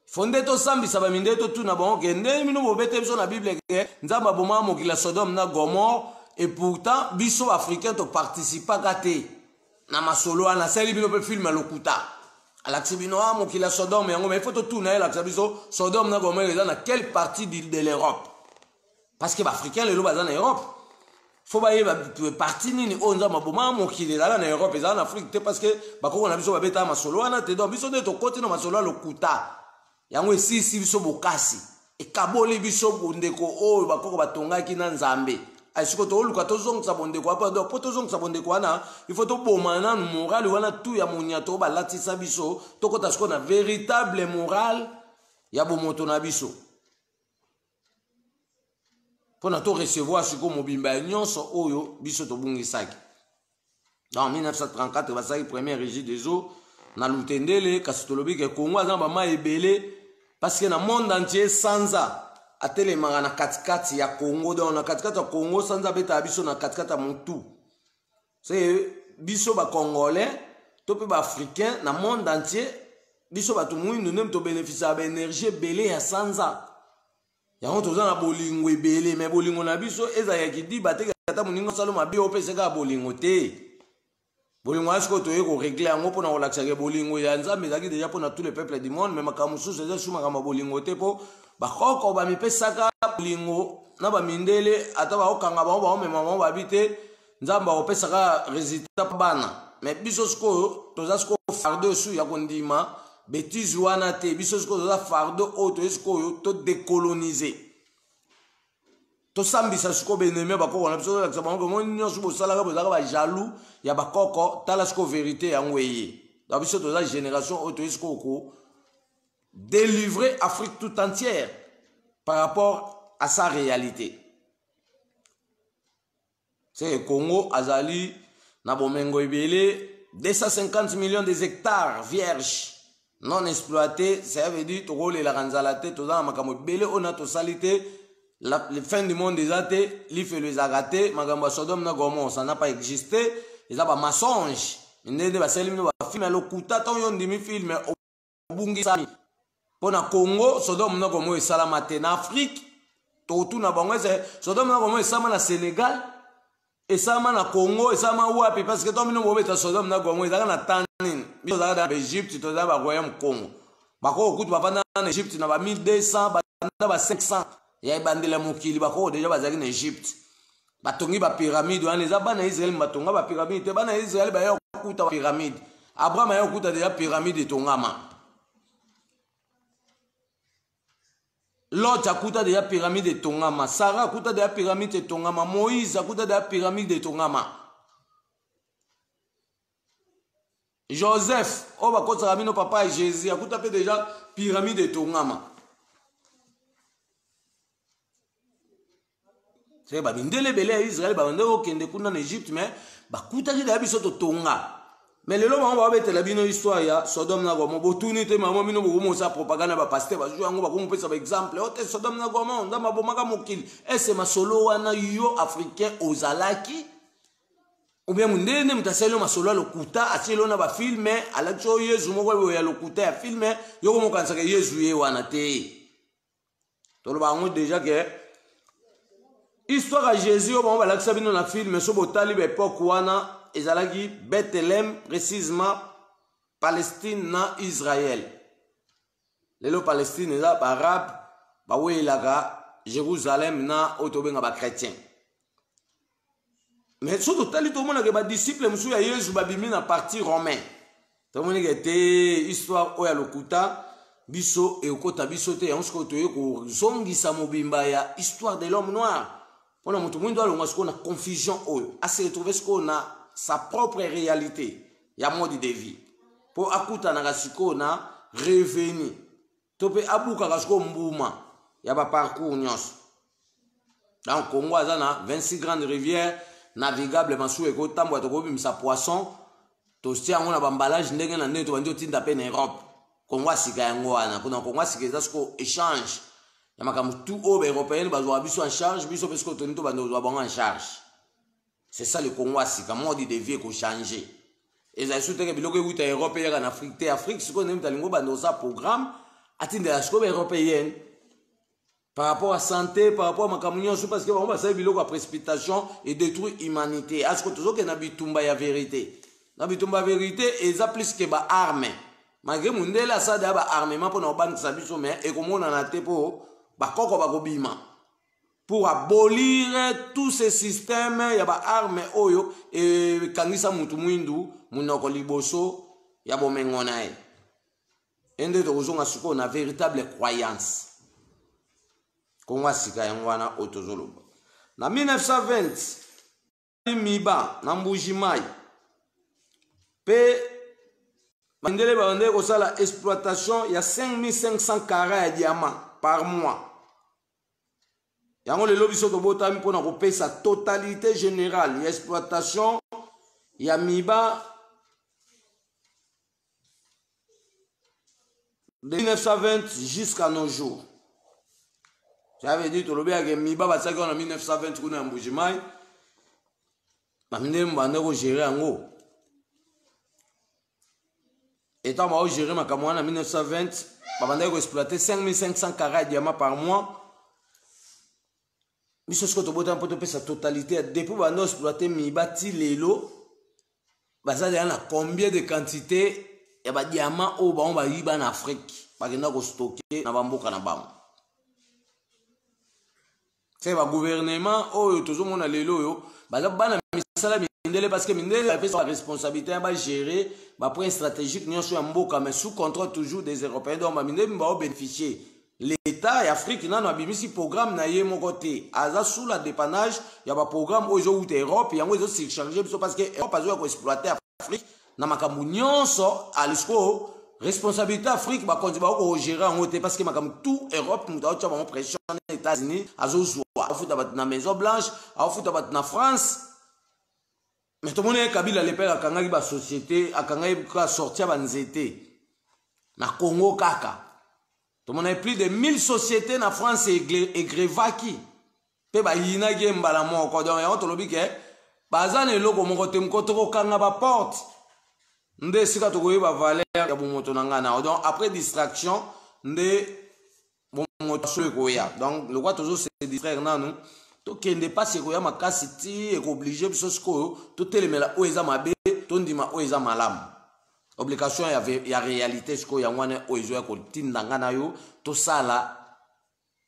Fondé to sambi sabaminde to tuna bon kende mino bobete biso na Bible ke nzamba boma mokila Sodome na Gomorrhe et pourtant biso africain to participa kate na masolo na seli bino pe film lokuta. Alaxibino a mon qui la Sodome, mais il faut tout tourner l'Axabiso, Sodome n'a pas dans quelle partie de l'Europe. Parce que les Africains, les loups en Europe. Il faut que partie ni on a mon qui est là en Europe et en Afrique parce que on a besoin de bêta ma solo na te donc biso de ton côté no ma solo lokuta. Yango si biso bokasi et kaboli biso bondeko o bakoko batonga ki na Nzambe. Aisiko to luka to zong sabonde kwa pa do poto zong sabonde kwa na il faut to bomana moral wana tout ya monyato ba latisa biso to kota sko na véritable moral ya bomoto na biso pona to recevoir siko mobimba nyonso oyo biso to bungisaki. Dans 1934 basaki premier régime des eaux na Lutendele kasitolobi ke Congo azamba ma ebele parce que na monde entier sanza atelemanga na katikati ya Congo donc na katikati ya Congo sanza beta biso na katikati ya Montu c'est biso ba congolais to pe ba africain na monde entier biso ba tout mwindu nem to bénéficier ba énergie belé ya sanza ya on toza na bolingo ebele mais bolingo na biso eza ya kidi bateka ata moningo saloma bi opeseka bolingo te bolingo asko to yeko régler yango pona ko lakisa ke bolingo ya Nzambe ezaki déjà pona tous les peuples du monde mais makamusu c'est suma kama bolingo te po bakoko bamipesaka bolingo na bamindele ata baokanga bango baomema bango babite Nzambe akopesaka résultat bana mais biso sikoyo toza sikoyo fardeau su ya kondima bêtise wana te biso sikoyo toza fardeau oyo toye sikoyo to décoloniser tosambisa sikoyo beneme bakoko na biso tolakisa bango mo nyonso bosalaka bozalaka bajaloux ya bakoko tala sikoyo vérité yango eye donc biso toza génération oyo toye sikoyo délivrer Afrique tout entière par rapport à sa réalité. C'est le Congo, Azali, Nabomengo Ebele, 250 millions d'hectares vierges non exploités. Ça veut dire que la Ranzalate, tout ça, on a tout salité. La fin du monde des athées, l'if et les agatés, Magamba Sodome na Gomorrhe, ça n'a pas existé. Ils ont un mensonge. Ils ont un film, le Kuta, tant yon demi film, au Bungi Sami. Pour le Congo, Sodome na Gomorrhe, Salamate, en Afrique, tout na Bango, Sodome na Gomorrhe, Sama na Sénégal. Et ça m'a na Congo, et ça m'a ouapi, parce que toi, nous avons Sodome na Gomorrhe, ils ont na Tanin, ils ont dans l'Égypte, ils ont dans le royaume Congo. Bako écoute, papa en Égypte, il y a 1200, il y a 500, il y a bandela mokili, bako déjà bazaki en Égypte. Batongi ba pyramide, on les a ban Israël, batonga ba pyramide, ban Israël ba yo kuta pyramide. Abraham a yo kuta déjà pyramide et tongama. Lot a kuta déjà pyramide et tongama. Sarah a kuta déjà pyramide et tongama. Moïse a kuta déjà pyramide et tongama. Joseph, oh bah quand ça ramène papa et Jésus, a kuta déjà pyramide et tongama. C'est bah bindele belé Israël bah ndeko kende kuna en Égypte mais bah kuta déjà biso to tonga. Mais le moment on va mettre la bino histoire ya Sodome na Gomorrhe botuni te maman bino bomo sa propagande ba pasteur ba jouer ngo ba ko pesa ba exemple o te Sodome na Gomorrhe ndama bomaka mokili et c'est ma solo wana yo africain ozalaki ou bien mundene mutaselo ma solo lokuta atilo na ba filmer ala cho Yesu moko ya lokuta ya filmer yo ko mokansa ke Yesu ye wana te to lo ba ngo déjà que histoire à Jésus on va lakisa bino na film so botali ba époque wana ezalaki Bethléem précisément Palestine na Israël. Lelo Palestine eza ba arabe ba welaka Jérusalem na otobenga ba chrétien. Mais surtout tali to mona ke ba disciple musu ya Yesu ba bimi na parti romain. To mona ke te histoire oya lokuta biso e okota biso te yango to yeko zongisa mobimba ya histoire de l'homme noir. Pona mutu mwindo alonga siko na confusion oyo. A se retrouver siko na sa propre réalité, il y a mode de vie. Pour akuta na gasiko na revenu. Tope abuka gasiko mbouma, il y a pas parcours nyos. Dans le Congo, il y a 26 grandes rivières navigables, mansou eko tambo to kobi misa poisson. To stia ngona bambalage ndenge na neto bandi otinda pe na Europe. Congo sika yango wana, kuna Congo sika zasiko échange. Ya makamu tout au européen bazwa biso en charge, biso pesko tonito bando zo bango en charge. C'est ça le Congo, c'est comme mode de vie qui a changé. Et ça soutient que biloko wuta Europe en Afrique, Afrique ce qu'on aime dans lingo bando ça programme atteindre la scope européenne par rapport à santé, par rapport à makamunyo parce que on va ça biloko à précipitation et détruire humanité. Est-ce que toujours que na bitumba ya vérité. Na bitumba vérité et ça plus que ba arme. Malgré mundela ça da ba armement pour na ban sa biso mais et comme on en a te pour ba koko ba gobima. Pour abolir tous ces systèmes, il y a des armes oyo et kangisa mutu mwindu munoko liboso ya bomengonae. Ende de raison à ce qu'on a véritable croyance. Konwa sika yangwana otozoloba. Na 1920 miba na mbujimai pe bandele bande ko sala exploitation ya 5500 carats ya diamant par mois. Yango le lobi soto botami pona ko pesa totalité générale ya exploitation ya miba de 1920 jusqu'à nos jours. J'avais dit to lobi ya miba ba tsaki en 1920 kuna mbujimai. Ba mine mbande ko gérer yango. Étant ma gérer ma kamwana en 1920, ba bande ko exploiter 5500 carats de diamant par mois. Mais ce que tu as pour sa totalité, depuis que tu as exploité Mibati Lelo, ça a combien de quantité de diamants au bas en Afrique, parce que nous stocké dans Bamboka na Bam. C'est le gouvernement, tout le monde a Lelo, parce que Mindele a fait sa responsabilité à gérer, point stratégique, nous sommes Mboka, mais sous contrôle toujours des Européens, donc Mindele va bénéficier. L'État et l'Afrique, il y a un programme qui est côté. Sous la dépannage, il y a un programme où il y a Europe, il y a un surchargé parce que l'Europe a exploité l'Afrique. Il y a une responsabilité d'Afrique, il y a un gérer en côté parce que tout l'Europe, il y a une pression des États-Unis, il y a une Maison Blanche, il y a une France. Mais tout le monde est Kabila, les pères, il y a une société, il y a sortir des na Congo Kaka. Tout le monde a plus de 1000 sociétés en France et Grevaki. Pe ba yina gemba la moko donc ya to lobi ke bazane loko moko te mkoto kanga ba porte. Nde sika to koyeba valeur ya bomoto nangana. Donc après distraction nde bomoto so koya. Donc le quoi toujours se distraire nanu tokende pasi ekoya makasi ti ekooblige biso sikoyo totelemela oyo eza mabe tondima oyo eza malamu. Obligation ya réalité sikoyo yango wana oyo ezoya kotinda nga na yo tosala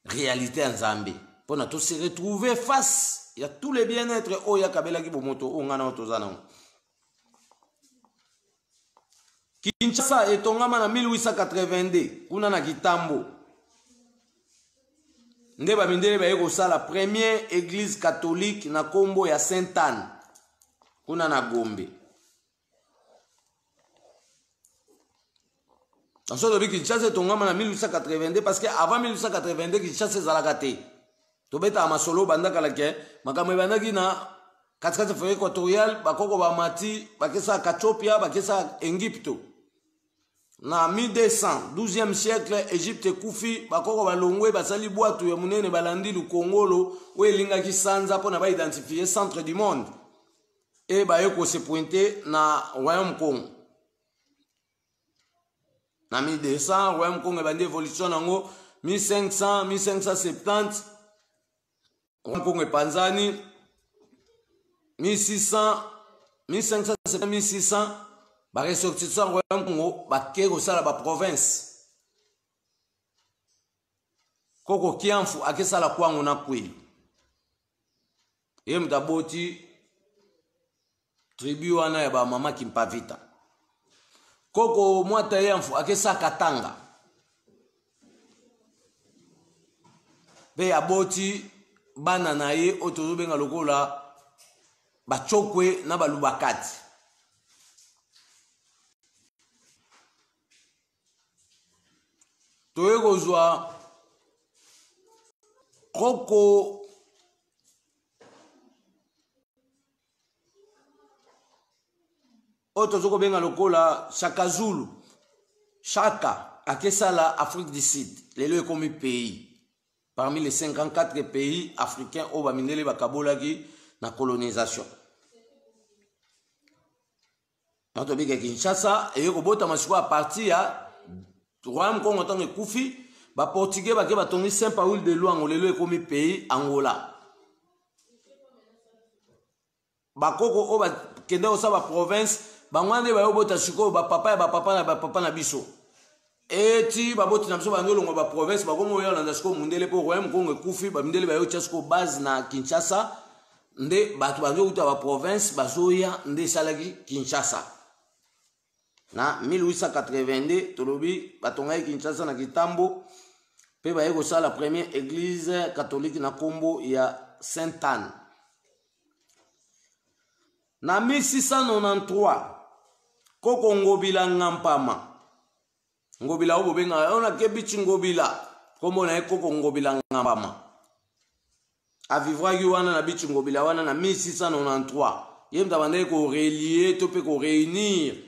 réalité ya Nzambe mpona tose retrouver face ya tous les bien-être oyo akabelaki bomoto oyo nga na oyo toza nango. Kinshasa etongama na 1882 kuna na Kitambo nde bamindele baye kosala première église catholique na kombo ya Sainte Anne kuna na Gombe. Ensuite lobi Kinshasa etongama na 1882 parce que avant 1882 Kinshasa ezalaka te. Tobeta masolo bandaka lake makambo ebandaki na katikati ya équatorial bakoko bamati bakesa Kachopia bakesa Egypte. Na 1200 12e siècle Égypte kufi bakoko balongwe basali bwatu ya munene balandi lu Kongolo oyo elingaki sanza mpona ba identifier centre du monde et baye ko se pointer na royaume Congo. Na 1200 royaume Congo ebandi évolution nango 1500 1570 royaume Congo epanzani 1600 1570 1600 ba ressortissant royaume Congo bake kosala ba province koko Kiamfu akesala kwango na Kwilu ye mutaboti tribu wana ya ba mama Kimpavita koko mwata Yamfu akesa Katanga be aboti bana na ye otozobenga lokola bachokwe na balubakati. Toye kozwa koko oto zoko benga lokola Shaka Zulu Shaka akesala Afrique du Sud lelo ekomi pays parmi les 54 pays africains au bamindele bakabolaki na colonisation. Mato bika Kinshasa eyeko bota masiko a partir ya royaume Congo tant que Koufi, ba portugais ba ke batongi Saint-Paul de Luango lelo ekomi pays Angola. Ba koko o ba kende osa ba province bangwande ba yobota siko ba papa na biso. Eti ba boti na biso ba ndolongo ba province ba kongo yo landa siko mundele po royaume Congo Koufi ba mindele ba yo siko base na Kinshasa nde batu ba uta ba province bazoya nde salaki Kinshasa. Na 1882 tolobi batongai Kinshasa na Kitambo pe baye kosala la première église catholique na kombo ya Sainte Anne. Na 1693 koko Ngobila Ngampama Ngobila obo benga ona ke bichi Ngobila kombo na koko Ngobila Ngampama avivra wana na bichi Ngobila wana na 1693 yemta bande ko relier to pe ko réunir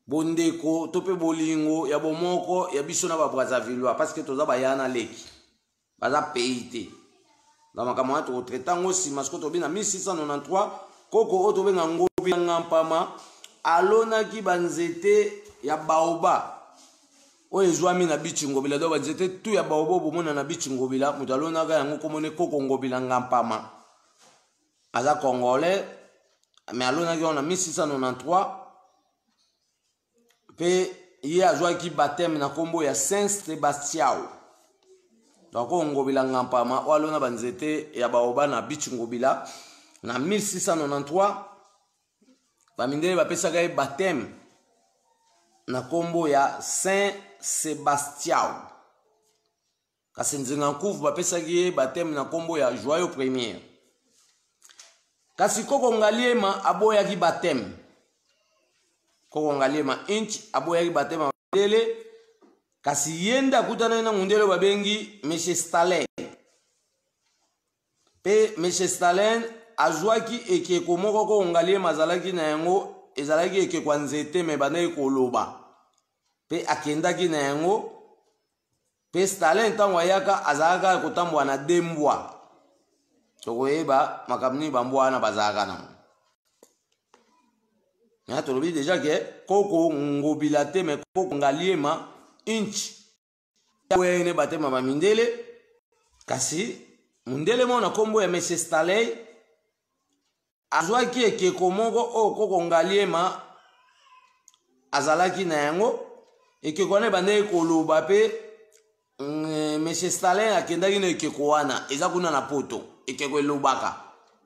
bondeko tope bolingo ya bomoko ya biso na ba Brazzaville parce que toza bayana leki baza peite na makamwa to tretango si masko to bina 1693 koko oto benga Ngobila Ngampama alona ki banzete ya baoba oyo ezwami na bichi Ngobila do banzete tu ya baoba bomona na bichi Ngobila mutalona ga yango komone koko Ngobila Ngampama aza congolais mais alona ki on a 1693 pe ye azwa ki baptême na kombo ya Saint Sébastien. Donc Ngobila Ngampama walona banzete ya baoba na bichi Ngobila na 1693 bamindele bapesaka ye baptême na kombo ya Saint Sébastien. Kasi Nzingankuvu bapesaki ye baptême na kombo ya Joyeux Premier. Kasi koko Ngaliema aboyaki baptême koko Ngaliema inch aboyaki batema mundele kasi yenda kutana na mundele babengi Monsieur Stalin pe Monsieur Stalin azwaki ekeko moko koko Ngaliema azalaki na yango ezalaki ekeko nzete me banayi koloba pe akendaki na yango pe Stalin ntango ayaka azalaka kotambwa na dembwa tokoyeba makamni bambwa wana bazalaka nango. Ya tolobi déjà que koko Ngobila te me koko Ngaliema inch ya wene batema bamindele kasi mundele mona kombo ya Monsieur Staley azwaki ekeko moko oyo koko ngaliema azalaki na yango ekeko wana ebandaki koloba mpe Monsieur Stalin akendaki na ekeko wana eza kuna na poto ekeko elobaka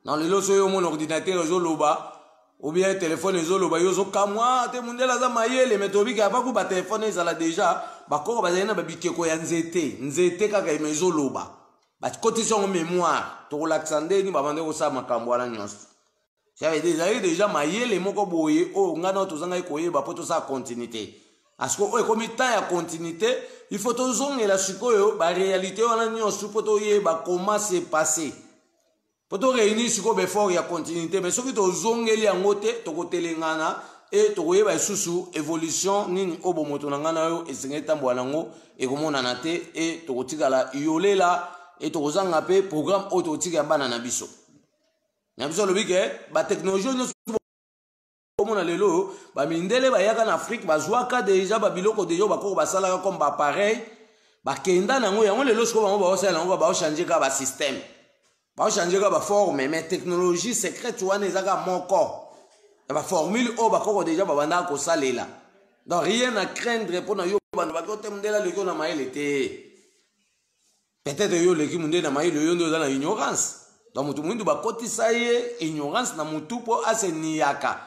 na lelo so yo mona ordinateur ezoloba ou bien téléphone ezoloba yo ozokamwa te mundele aza mayele me tobiki apaku batelefone ezala deja bakoko bazali na babikeko ya nzete kaka ema ezoloba bakotisi yango mémoire tokolakisa ndeni babande kosala makambo wana nyonso ezali deja mayele moko boye oyo ngai na tozangai koyeba mpo tosala continuité asko oyo ekomi temps ya continuité il faut tozongela sikoyo baréalité wana nyonso mpo toyeba comment se passe mpo toréunir sikoyo baeffort ya continuité mais soki tozongeli yango te tokotelengana e tokoyeba lisusu évolution nini oyo bomoto na ngai na yo esengeli tambola nango ekomonana te e tokotikala yolela e tokozanga mpe programme oyo tokotika bana na biso alobi ke batechnologie nyonso omona lelo bamindele bayaka na Afrique bazwaka deja babiloko deja bakoko basalaka comme baappareil bakenda nango yango lelo sikoyo bango baosala yango baochange kaka basystème baochange kaka baforme mais technologie secrète wana ezaka moko ya baformule oyo bakoko deja babandaka kosalela donc rien à craindre mpona yo bando baki ote mundele aleki na mayele te peut-être yo oleki mundele na mayele yo nde oza na ignorance donc mutu mwindu bakotisa ye ignorance na mutu mpo aseniyaka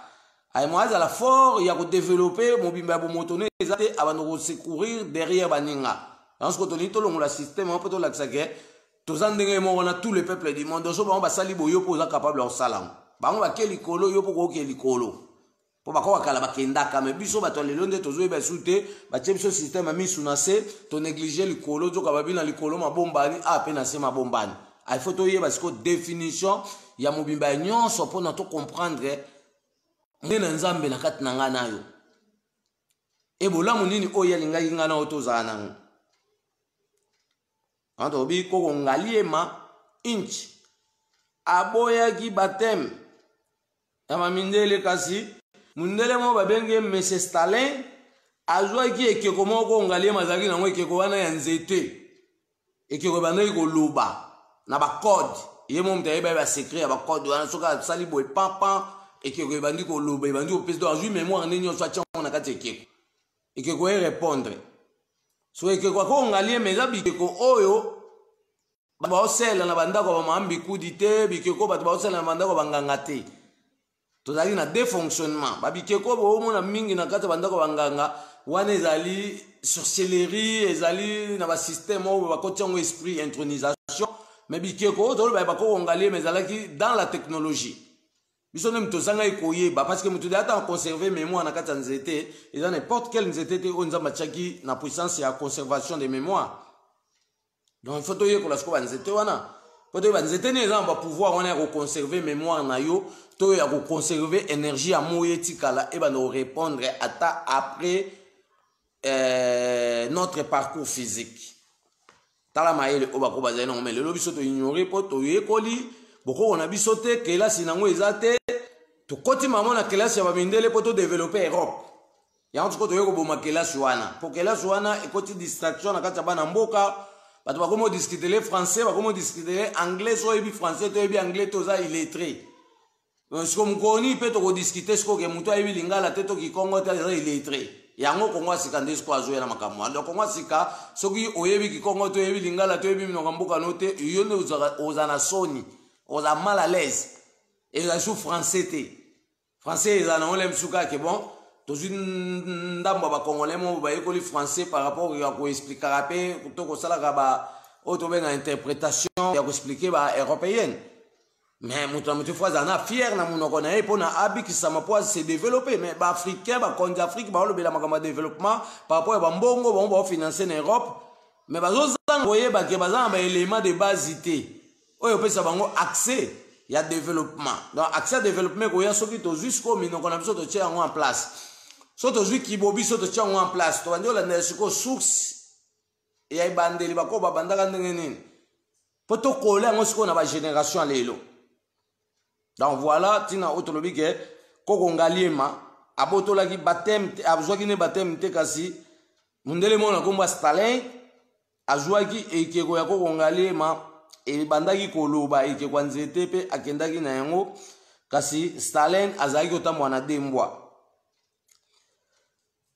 ayemo azala fort ya kodévelopper mobimba ya bomoto ne eza te abanda kosecourir derrière baninga yango siko tolingi tolongola système mpo tolakisa ke toza ndenge moko na tous les peuples du monde so bango basali boyo mpo oza capable ya kosala ngo bango bake likolo yo mpo kooke likolo mpo bakokakala bakendaka me biso bato ya lelo nde tozoyeba esu te batie biso système ya misu na se tonéglige likolo zoka babi na likolo mabombani mpe na se mabombani il faut toyeba siko définition ya mobimba ya nyonso mpona tocomprendre nde na nzambe na kati na ngai na yo ebolamu nini oyo alingaki ngai na oyo tozala nango tobi koko ngaliema inchi aboyaki bateme ya mamindele kasi mundele moko babenge Monsieur Stalin azwaki ekeko moko ngaliema azalaki nango ekeko wana ya nzete ekeko ebandaki koloba na bacode ye mo moto ayeba basecret ya bacode wana soki asali boye pampan ekeko ebandi koloba ebandi kopesa to azwi mémoire nde nyonso atiango na kati ekeko ekeko erépondre so ekeko akongaliema eza bikeko oyo bato baosala na bandako bamambikudi te bikeko bato baosala na bandako banganga te tozalaki na défonctionnement babikeko boomona mingi na kati ya bandako banganga wana ezali sorcellerie ezali na basystème oyo bakoti yango esprit intronisation mais bikeko oyo toloba bakokongaliema ezalaki dans la technologie biso nde moto ozangai koyeba parce que moto de ata conserver mémoire na kati ya nzete eza n'importe quelle nzete te oyo nzambe atiaki na puissance ya conservation de mémoire donc il faut toyekola siko banzete wana po toyeba nzete ne eza na bapouvoir wana ya koconserve mémoire na yo to ya koconserve énergie ya moyo etikala ebanda korépondre ata après notre parcours physique tala mayele oyo bako bazali nango me lelo biso toignore mpo toyekoli bokoko na biso te kelasi nango eza te tokoti mamo na kelasi ya bamindele mpo todéveloppe Europe yango tiko toye koboma kelasi wana mpo kelasi wana ekoti distraction na kati ya bana mboka bato bakomi odiskutele français bakomi odiskutele anglais so oyebi français toyebi anglais toza illettré siko mokoni mpe tokodiskute siko ke moto ayebi lingala te to kikongo te eza illettré yango kongo asika nde siko azoya na makambo wana kongo asika soki oyebi kikongo te oyebi lingala te oyebi minoko mboka no te yo nde oza na soni oza mal à l'aise ezali su français te français eza nango le misuka ake bon tozwi ndambo ya bacongolais mo bayekoli français par rapport ya koexplikaka mpe to kosalaka oyo tobenga interprétation ya koexplike baeuropéenne mais moto na moto fo azala na fiere na monoko na ye mpona abikisama mpo ase développe mais baafricain bakonzi afrique baolobela makambo ya développement par rapport ya bambongo bango baofinance na europe mais bazozanga koyebake baza na baélément de base te oyo opesa bango accès ya développement donc accès ya développement ekoya soki tozwi sikoyo minoko na biso totie yango en place so tozwi kibo biso totie yango en place tobandi kolandela sikoyo source ya ebandeli bakoyo babandaka ndenge nini mpo tokola yango sikoyo na bagénération ya lelo donc voilà ntina oyo tolobi ke koko ngaliema abotolaki bateme azwaki ne bateme te kasi mundele moko na kombo ya Stalin azwaki ekeko ya koko ngaliema e bandaki koloba eke kwa nzete pe akendaki na yango kasi Stalin azalaki otambola na dembwa.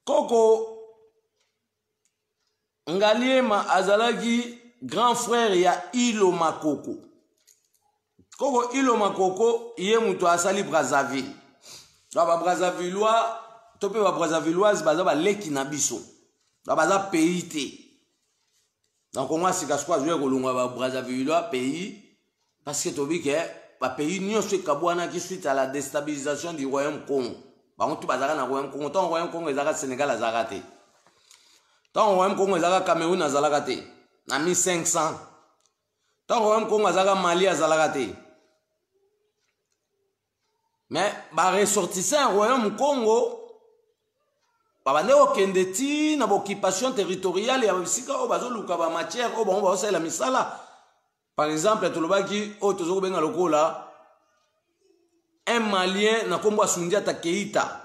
Koko Ngaliema azalaki grand frère ya Ilo Makoko. Koko Ilo Makoko ye mutu asali Brazzaville. Ba Brazzavillois tope ba Brazzavilloise baza ba leki na biso. Baza pays te. Donc on va se casser quoi jouer kolonga ba Brazzavillois pays parce que tobi ke ba pays nyonso kabwana ki suite à la déstabilisation du royaume Congo. Ba on tout bazaka na royaume Congo, tant royaume Congo ezaka Sénégal azaka te. Tant royaume Congo ezaka Cameroun azalaka te. Na 1500. Tant royaume Congo azaka Mali azalaka te. Mais ba ressortissant royaume Congo babande okende ti na occupation territoriale ya bisika o bazoluka ba matière o bon ba osala misala. Par exemple tolobaki o tozoko benga lokola un Malien na kombo Sundiata Keita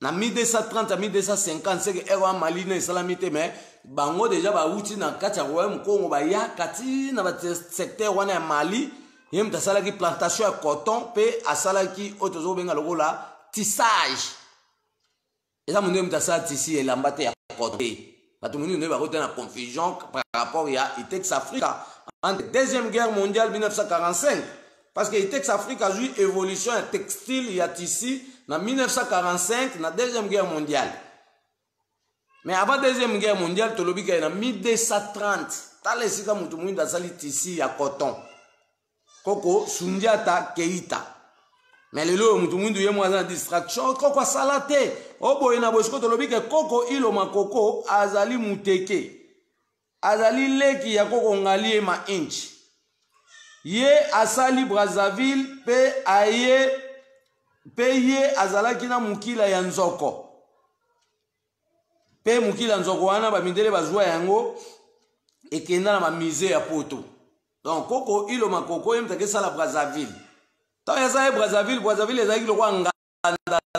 na 1230 à 1250 c'est que Ewa Mali na islamité mais bango déjà ba uti na kati ya royaume Congo ba ya kati na ba secteur wana ya Mali yem tasala ki plantation ya coton pe asala ki o tozoko benga lokola tissage. Et ça, mon nom est ici et l'ambassade à côté. Parce que nous avons une confusion par rapport à Itex Africa. Entre la Deuxième Guerre mondiale 1945, parce que Itex Africa a eu évolution textile et tissu en 1945, dans la Deuxième Guerre mondiale. Mais avant la Deuxième Guerre mondiale, tu l'as vu en 1230, tu as laissé comme tout le monde a tissu à coton. Koko Sundiata Keita. Mais le lot, tout le monde a une distraction. Koko salate. Obo ina bosko tolobi ke Koko Ilo Makoko azali muteke. Azali leki ya Koko Ngaliema inch. Ye asali Brazzaville pe aye pe ye azalaki na mukila ya nzoko. Pe mukila nzoko wana ba mindele bazwa yango ekenda na ba musée ya poto. Donc Koko Ilo Makoko yemtake sala Brazzaville. Tant ya Brazzaville, Brazzaville ezaki lokwa nganda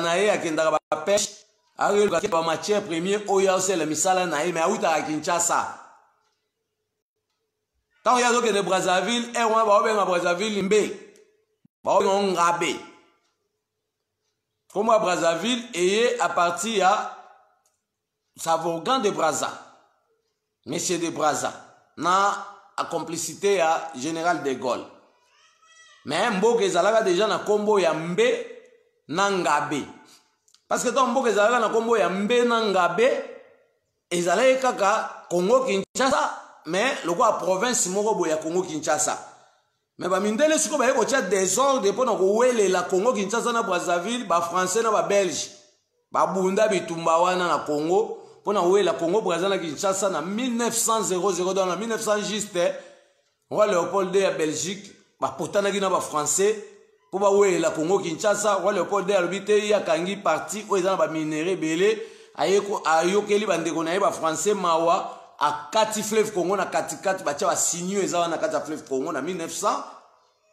na ye akendaka ba pêche, ayoka ba matière première oya osela misala na ye mais auta à Kinshasa. Tant ya zoke de Brazzaville, e wana ba obenga Brazzaville mbe. Ba obenga ngabe. Comme à Brazzaville et à partir à Savogan de Brazza. Monsieur de Brazza na a complicité à Général de Gaulle. Mais Mboke ezalaka déjà na kombo ya mbe na ngabe. Parce que tant Mboke ezalaka na kombo ya mbe na ngabe ezalaka kaka Congo Kinshasa mais lokwa province moko boya Congo Kinshasa. Mais ba mindele siko ba yeko tia désordre pona ko welela Congo Kinshasa na Brazzaville ba français na ba belge. Ba bunda bitumba wana na Congo pona wela Congo Brazzaville na Kinshasa na 1900 dans 1900 juste roi Léopold II à Belgique. Ba potana ki na ba français pour ba wela Congo Kinshasa roi Léopold II albité ya kangi parti o ezana ba minéraux belé ayeko ayokeli bandeko na ba français mawa a kati fleuve Congo na katikati ba tia ba signo ezana na kati fleuve Congo na 1900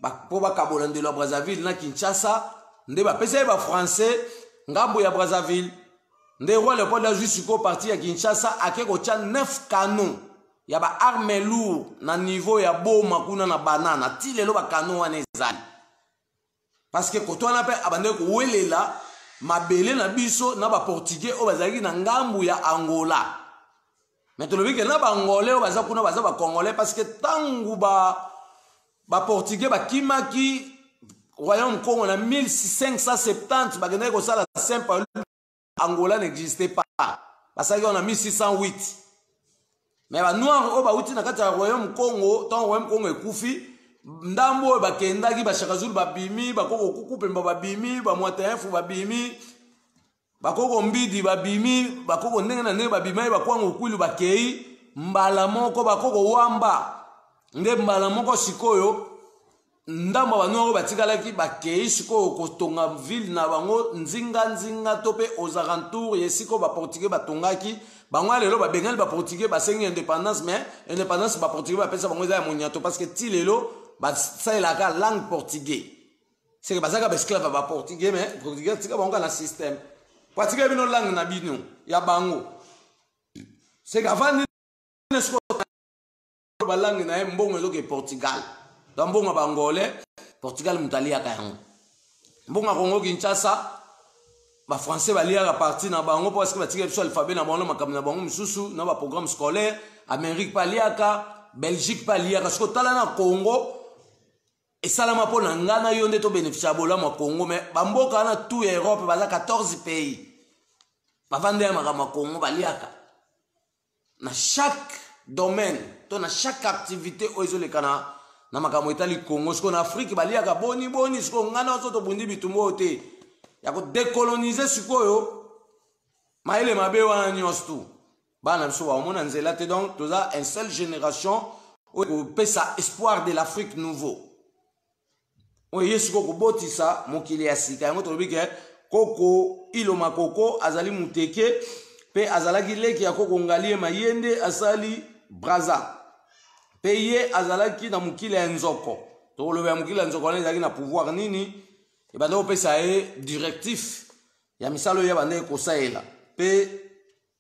ba po ba kabolande la Brazzaville na Kinshasa nde ba pesa ba français ngambo ya Brazzaville nde roi Léopold II jusqu'au parti ya Kinshasa akeko tia 9 canons. Il y a ba armes lourdes na niveau ya boma kuna na banana ti lelo ba canon wana ezali parce que koto wana pe abande ko welela mabele na biso na ba portugais o bazaki na ngambu ya Angola mais tolobi ke na ba angolais o baza kuna baza ba congolais parce que tangu ba portugais ba kimaki royaume Congo na 1570 ba gene ko sala simple Angola n'existait pas parce qu'on a 1608. Mais les noirs au bauti na kati ya royaume Congo, tant royaume Congo ekufi, ndambo ba kendaki ba shakazulu ba bimi, ba koko kukupe ba bimi, ba mwatefu ba bimi, ba koko mbidi ba bimi, ba koko ndenge na ndenge ba bimi ba kwangu kwilu ba kei, mbala moko ba koko wamba. Nde mbala moko sikoyo ndambo ba noirs ba tikalaki ba kei sikoyo kotonga ville na bango nzinga tope aux alentours yesiko ba portugais ba tongaki. Bangwa lelo ba bengal ba portugais ba sengi indépendance mais indépendance ba portugais ba pesa bango za monyato parce que ti lelo ba ça la langue portugais c'est que bazaka ba esclave ba portugais mais portugais tika bango na système portugais bino langue na bino ya bango c'est qu'avant balangue na mbongo ezoke Portugal donc mbongo bangolais Portugal mutaliaka yango mbongo Congo Kinshasa ba français baliaka parti na bango parce que batika biso alphabet na bango makambo na bango misusu na ba programme scolaire Amérique paliaka Belgique paliaka siko tala na Congo et salama po na ngana yo nde to bénéficier bola ma Congo mais bamboka na tout Europe baza 14 pays bavande ya makama Congo baliaka na chaque domaine to na chaque activité ozo le kana na makamo etali Congo siko na Afrique baliaka boni boni siko ngana ozo to bundi bitumbo te ya ko décoloniser sikoyo maile mabe wana nyostu bana biso ba mona nzela te donc toza une seule génération o pesa espoir de l'Afrique nouveau o yesuko ko botisa mokili ya sika yango to bike koko iloma koko azali muteke pe azalaki leki ya koko ngalie mayende asali braza pe ye azalaki na mokili ya nzoko to lobe ya mokili ya nzoko na ezalaki na pouvoir nini et bande opesa e directif ya misalo ya bande kosaela pe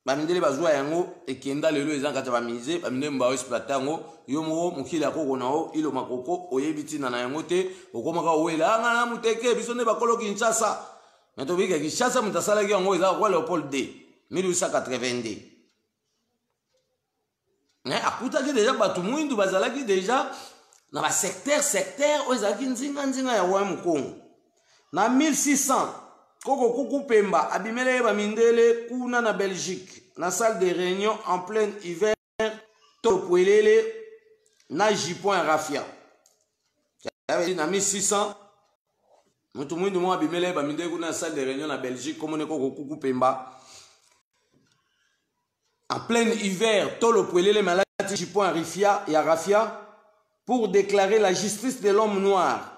bamindele bazwa yango ekenda lelo ezanga kati ba mise baminde mba exploiter yango yo mo mokili ya koko nao ilo makoko oyebiti na yango te okomaka owela nga na muteke biso ne bakolo Kinshasa mais to bika Kinshasa mutasala ki yango eza kwa Léopold D 1882 mais akuta ki déjà batu mwindu bazalaki déjà na ba secteur ozalaki nzinga ya wa Kongo na 1600 koko kuku pemba abimele ba mindele kuna na Belgique na salle de réunion en plein hiver to poelele na jipon ya rafia na 1600 mutu mwindu mo abimele ba mindele kuna na salle de réunion na Belgique comme ne koko kuku pemba en plein hiver to lo poelele malati jipon ya rafia pour déclarer la justice de l'homme noir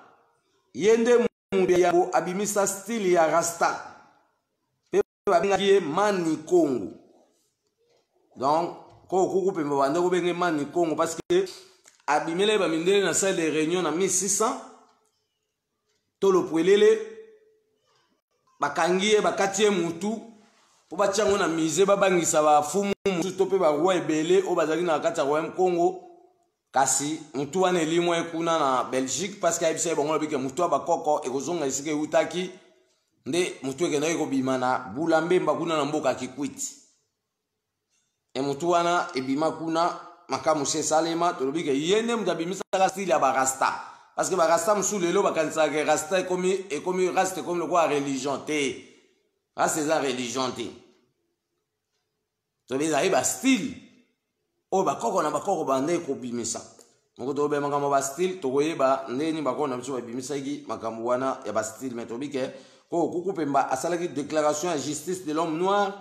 yende Muyabo abimisa style ya rasta pe babinga mani Congo donc ko kuku pe mbanda ko benge mani Congo parce que abimele ba mindele na salle de réunion na 1600 tolo poelele bakangie bakatie mutu po bachango na mise babangisa ba fumu mutu to pe ba roi ebele o bazaki na kati ya royaume Congo kasi mutu wana elimo ekuna na Belgique parce que ayebisa bango lobike mutu abakoko ekozonga esika eutaki nde mutu ekenda ekobima na Bulambemba kuna na mboka Kikwiti e mutu wana ebima kuna makamu se salema tolobike yende mutu abimisaka style ya barasta parce que barasta musu lelo bakanisaka rasta ekomi rasta comme le quoi religion te rasta eza religion te tolobike ezali ba style o bakoko na bakoko bande ekobimisa moko tobe makambo ba style tokoyeba ndeni bakoko na biso babimisaki makambo wana ya ba style mais tobike ko kuku pemba asalaki déclaration ya justice de l'homme noir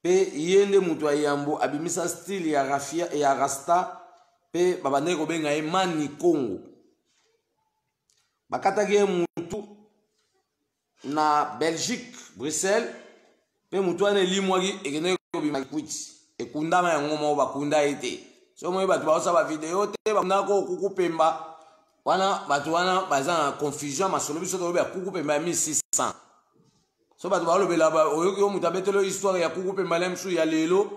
pe yende mutu ayambo abimisa style ya rafia ya rasta pe babande kobenga e mani Congo bakataki mutu na Belgique Bruxelles pe mutu wana elimwaki ekende kobima Kikwiti ekundama yango mo bakunda ete so mo batu ba osaba video te bamna ko kuku pemba wana batu wana baza na confusion masolo biso to ba kuku pemba 1600 so batu ba lobela ba oyo mutabetelo histoire ya kuku pemba lemsu ya lelo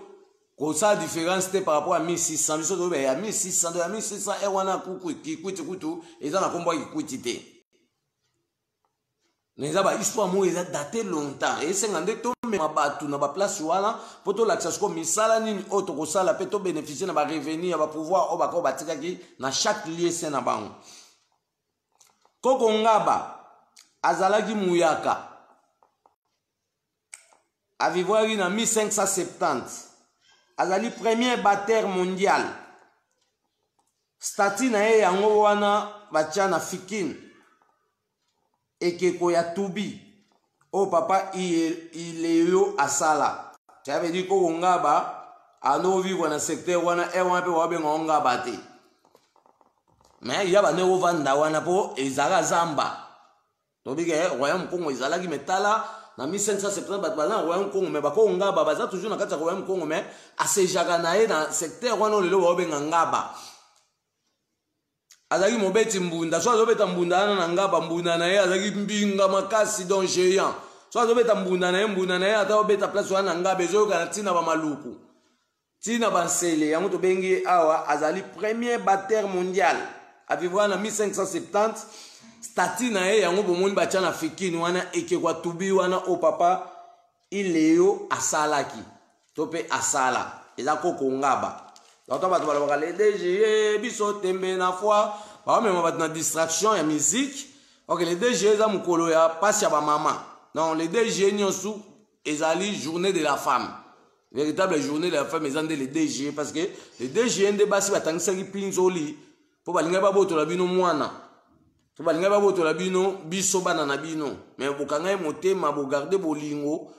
ko sa différence te par rapport à 1600 biso to ba ya 1600 de 1600 e wana kuku Kikwiti kutu eza na kombo Kikwiti te neza ba histoire mo eza daté longtemps et sengande to mabatu na ba place wana poto la tsako misala nini auto ko sala pe to bénéficier na ba revenu ba pouvoir o ba ko batika ki na chaque lieu c'est na bango koko ngaba azalaki muyaka avivwaki na 1570 azali premier batteur mondial statut na ye yango wana batia na fikine ekeko ya tubi o papa ileyo asala ça veut dire ko ngaba ano vivre na secteur wana e wana pe wabenga ngaba te mais yaba ne ovanda wana po ezala zamba to bige royaume Congo ezalaki metala na 1570 bat bana royaume Congo mais bako ngaba baza toujours na kati ya royaume Congo mais asejaka na ye na secteur wana lelo wabenga ngaba azaki mobeti mbunda so azobeta mbunda na ngaba mbunda na ye azaki mbinga makasi don géant so azobeta mbunda na ye ata obeta place wana ngaba ezoyoka na ntina ba maluku Tina Bansele, yango to bengi awa azali premier batteur mondial. A vivre en 1570. Stati na ye yango bomoni batia na fikini wana ekekwa tubi wana o papa ileo asalaki. Tope asala. Eza koko ngaba. Donc bato balobaka le DG biso tembe na foi. Ba même ba na distraction ya musique. OK, le DG eza mukolo ya passe ya ba mama. Non, le DG nyonsu ezali journée de la femme. Véritable journée de la femme ezande le DG parce que le DG ndé basi batangisa ki pinzoli po balinga ba boto la bino mwana. To balinga ba boto la bino biso bana na bino. Mais bokanga motema bo garder bolingo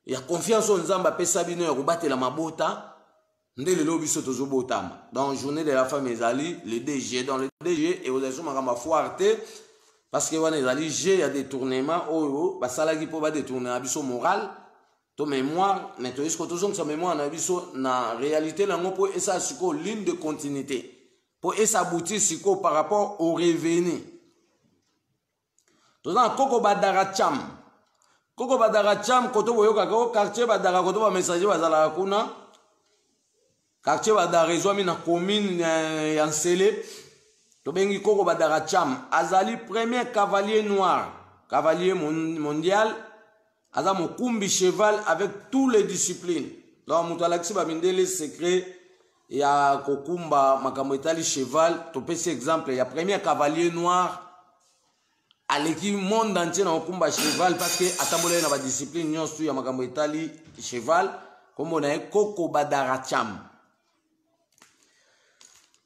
ya confiance en Nzamba pesa bino ya kobatela mabota ndé le biso tozo botama. Dans journée de la femme ezali le DG dans le DG et aux asso makamba foarte parce que wana ezali G ya détournement oyo basala ki po ba détourner abiso moral. To mémoire, mais tu est-ce que tu as mémoire na réalité là pour essa siko ligne de continuité pour essa aboutir siko par rapport au revenu. Tu as koko badara cham koto boyoka ko quartier badara koto ba messager bazala kuna quartier badara rezwami na commune ya Nsele to bengi koko badara cham azali premier cavalier noir cavalier mondial. Aza mokumbi cheval avec toutes les disciplines. Donc mutalaxi ba mindele secret ya kokumba makambo etali cheval to pese exemple ya premier cavalier noir à l'équipe monde entier na kokumba cheval parce que atambola na ba discipline nyonso ya makambo etali cheval comme on a Koko Badara Cham.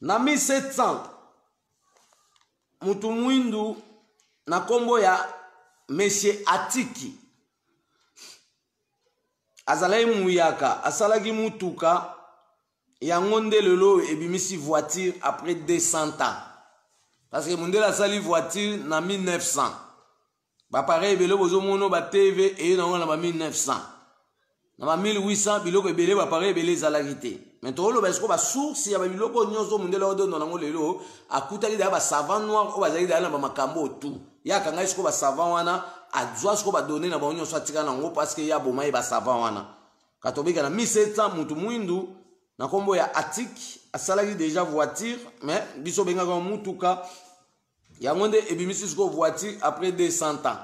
Na 1700 mutu mwindu na kombo ya Monsieur Atiki azalai muyaka asalaki mutuka yango nde lelo ebimisi voiture après 200 ans parce que mundela sali voiture na 1900 ba pareil belo bozo mono ba TV et na ba 1900 na ba 1800 biloko ebele ba pareil ebele zalaki te mais to lo ba esko ba source ya ba biloko nyonso mundela odono nango lelo akutaki da ba savant noir o bazali da na ba makambo tout yaka ngai esko ba savant wana adjoa siko ba donner na ba onyo so atika nango parce que ya boma e ba savant wana katobika na 1700 mutu mwindu na kombo ya Atik asalaki déjà voiture mais biso benga ko mutuka yango nde ebimisi siko voiture après 200 ans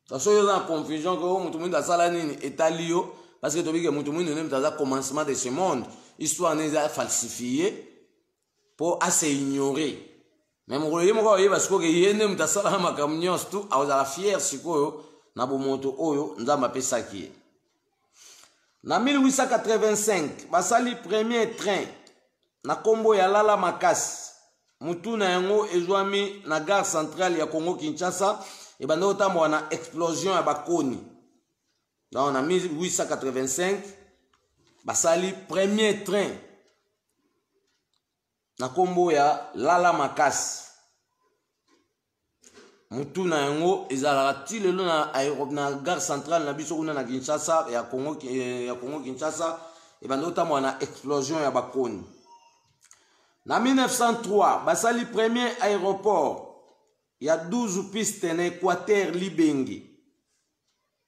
ça so yo na confusion ko mutu mwindu asala nini etalio parce que tobika mutu mwindu ne mtaza commencement de ce monde histoire n'est pas falsifiée pour assez ignorer. Même si vous avez parce que yene mutasala makambo nyonso tu azala fier sikoyo na bomoto oyo nzamba pesa ki. Na 1885 basali premier train na kombo ya Lala Makasi mutu na yango ezwami na gare centrale ya Congo Kinshasa e bando tambo na explosion ya bakoni. Donc en 1885 basali premier train na kombo ya Lala Makasi mutu na yango ezalaka ti lelo na gare centrale na biso kuna na Kinshasa ya Congo Kinshasa e bando tambo na explosion ya bakoni. Na 1903 basali premier aéroport ya 12 pistes na Équateur Libenge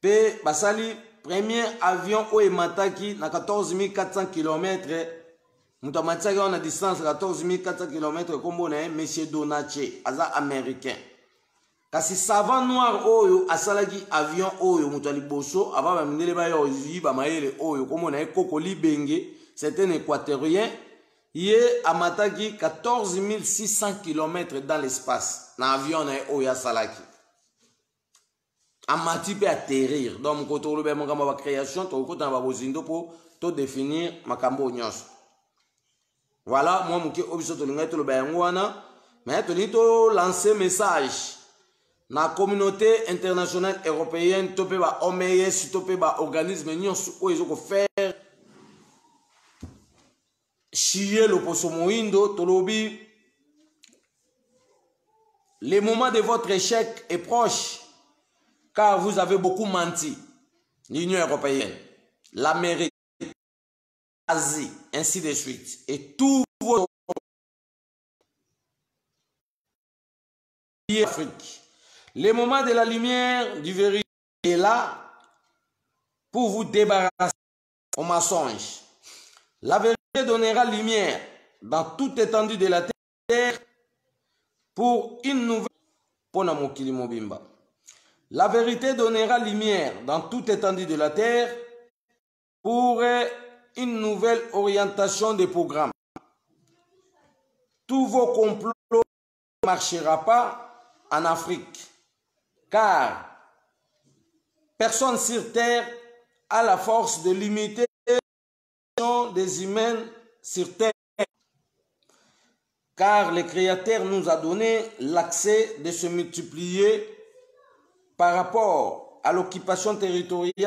pe basali premier avion o emataki na 14400 km. Mutu amataki na distance 14400 km kombo na Monsieur Donache aza américain. Kasi savant noir oyo asalaki avion oyo mutu aliboso aba ba mindele ba yo yiba mayele oyo kombo na Koko Libenge c'est un équatorien ye amataki 14600 km dans l'espace na avion na oyo asalaki amati pe atterrir donc ko to lobe makambo ba création to ko ta ba bozindo po to définir makambo nyonso. Voilà, moi muke obiso to linga to lobe yango wana mais to ni to lancer message na communauté internationale européenne to pe ba OMS to pe ba organisme nyonso oyo ezoko faire chier le poso moindo to lobi le moment de votre échec est proche car vous avez beaucoup menti. L'Union européenne, l'Amérique, l'Asie, ainsi de suite. Et tout vos pays Afrique. Le moment de la lumière du vérité est là pour vous débarrasser au mensonge. La vérité donnera lumière dans toute étendue de la terre pour une nouvelle. La vérité donnera lumière dans toute étendue de la terre pour une nouvelle orientation des programmes. Tous vos complots ne marcheront pas en Afrique, car personne sur terre a la force de limiter des humains sur terre, car le Créateur nous a donné l'accès de se multiplier par rapport à l'occupation territoriale et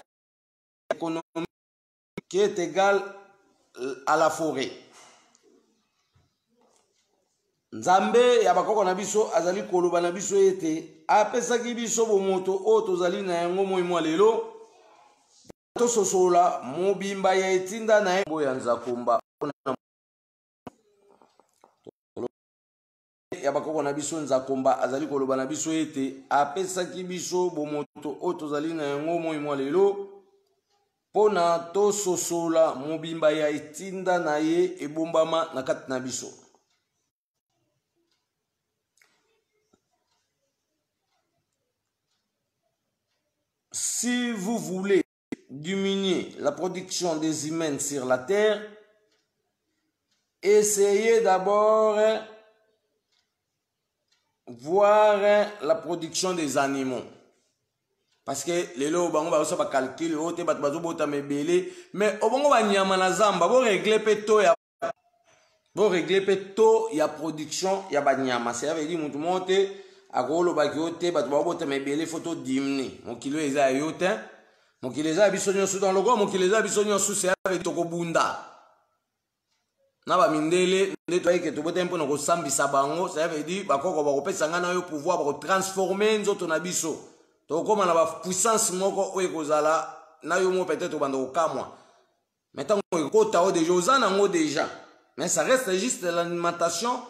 économique qui est égale à la forêt. Nzambe ya bakoko na biso azali koloba na biso ete apesaki biso bomoto oyo tozali na yango moi mwa lelo tososola mobimba ya etinda na ye ya nzakomba ya bakoko na biso nzakomba azali koloba na biso ete apesaki biso bomoto oyo tozali na yango moi mwa lelo mpona tososola mobimba ya etinda na ye ebombama na kati na biso. Si vous voulez diminuer la production des humains sur la terre, essayez d'abord voir la production des animaux. Parce que les lots bango ba so ba calcul ote bat bazo bota mebele mais obongo ba nyama na zamba bo régler peto ya production ya ba nyama. Ça veut dire mutu monte akolo ba kiote bat ba bota mebele photo diminuer. Mon kilo eza yote, mon kilo eza biso nyoso dans logo, mon kilo eza biso nyoso c'est avec toko bunda. Na ba mindele ndeto ayeke to bota mpo na ko sambisa bango. Ça veut dire ba koko ba ko pesa ngana yo pouvoir ba ko transformer nzoto na biso. Tokoma na ba puissance moko oyo kozala na yo mo peut-être bando okamwa. Maintenant ekota o déjà ozana ngo déjà. Mais ça reste juste l'alimentation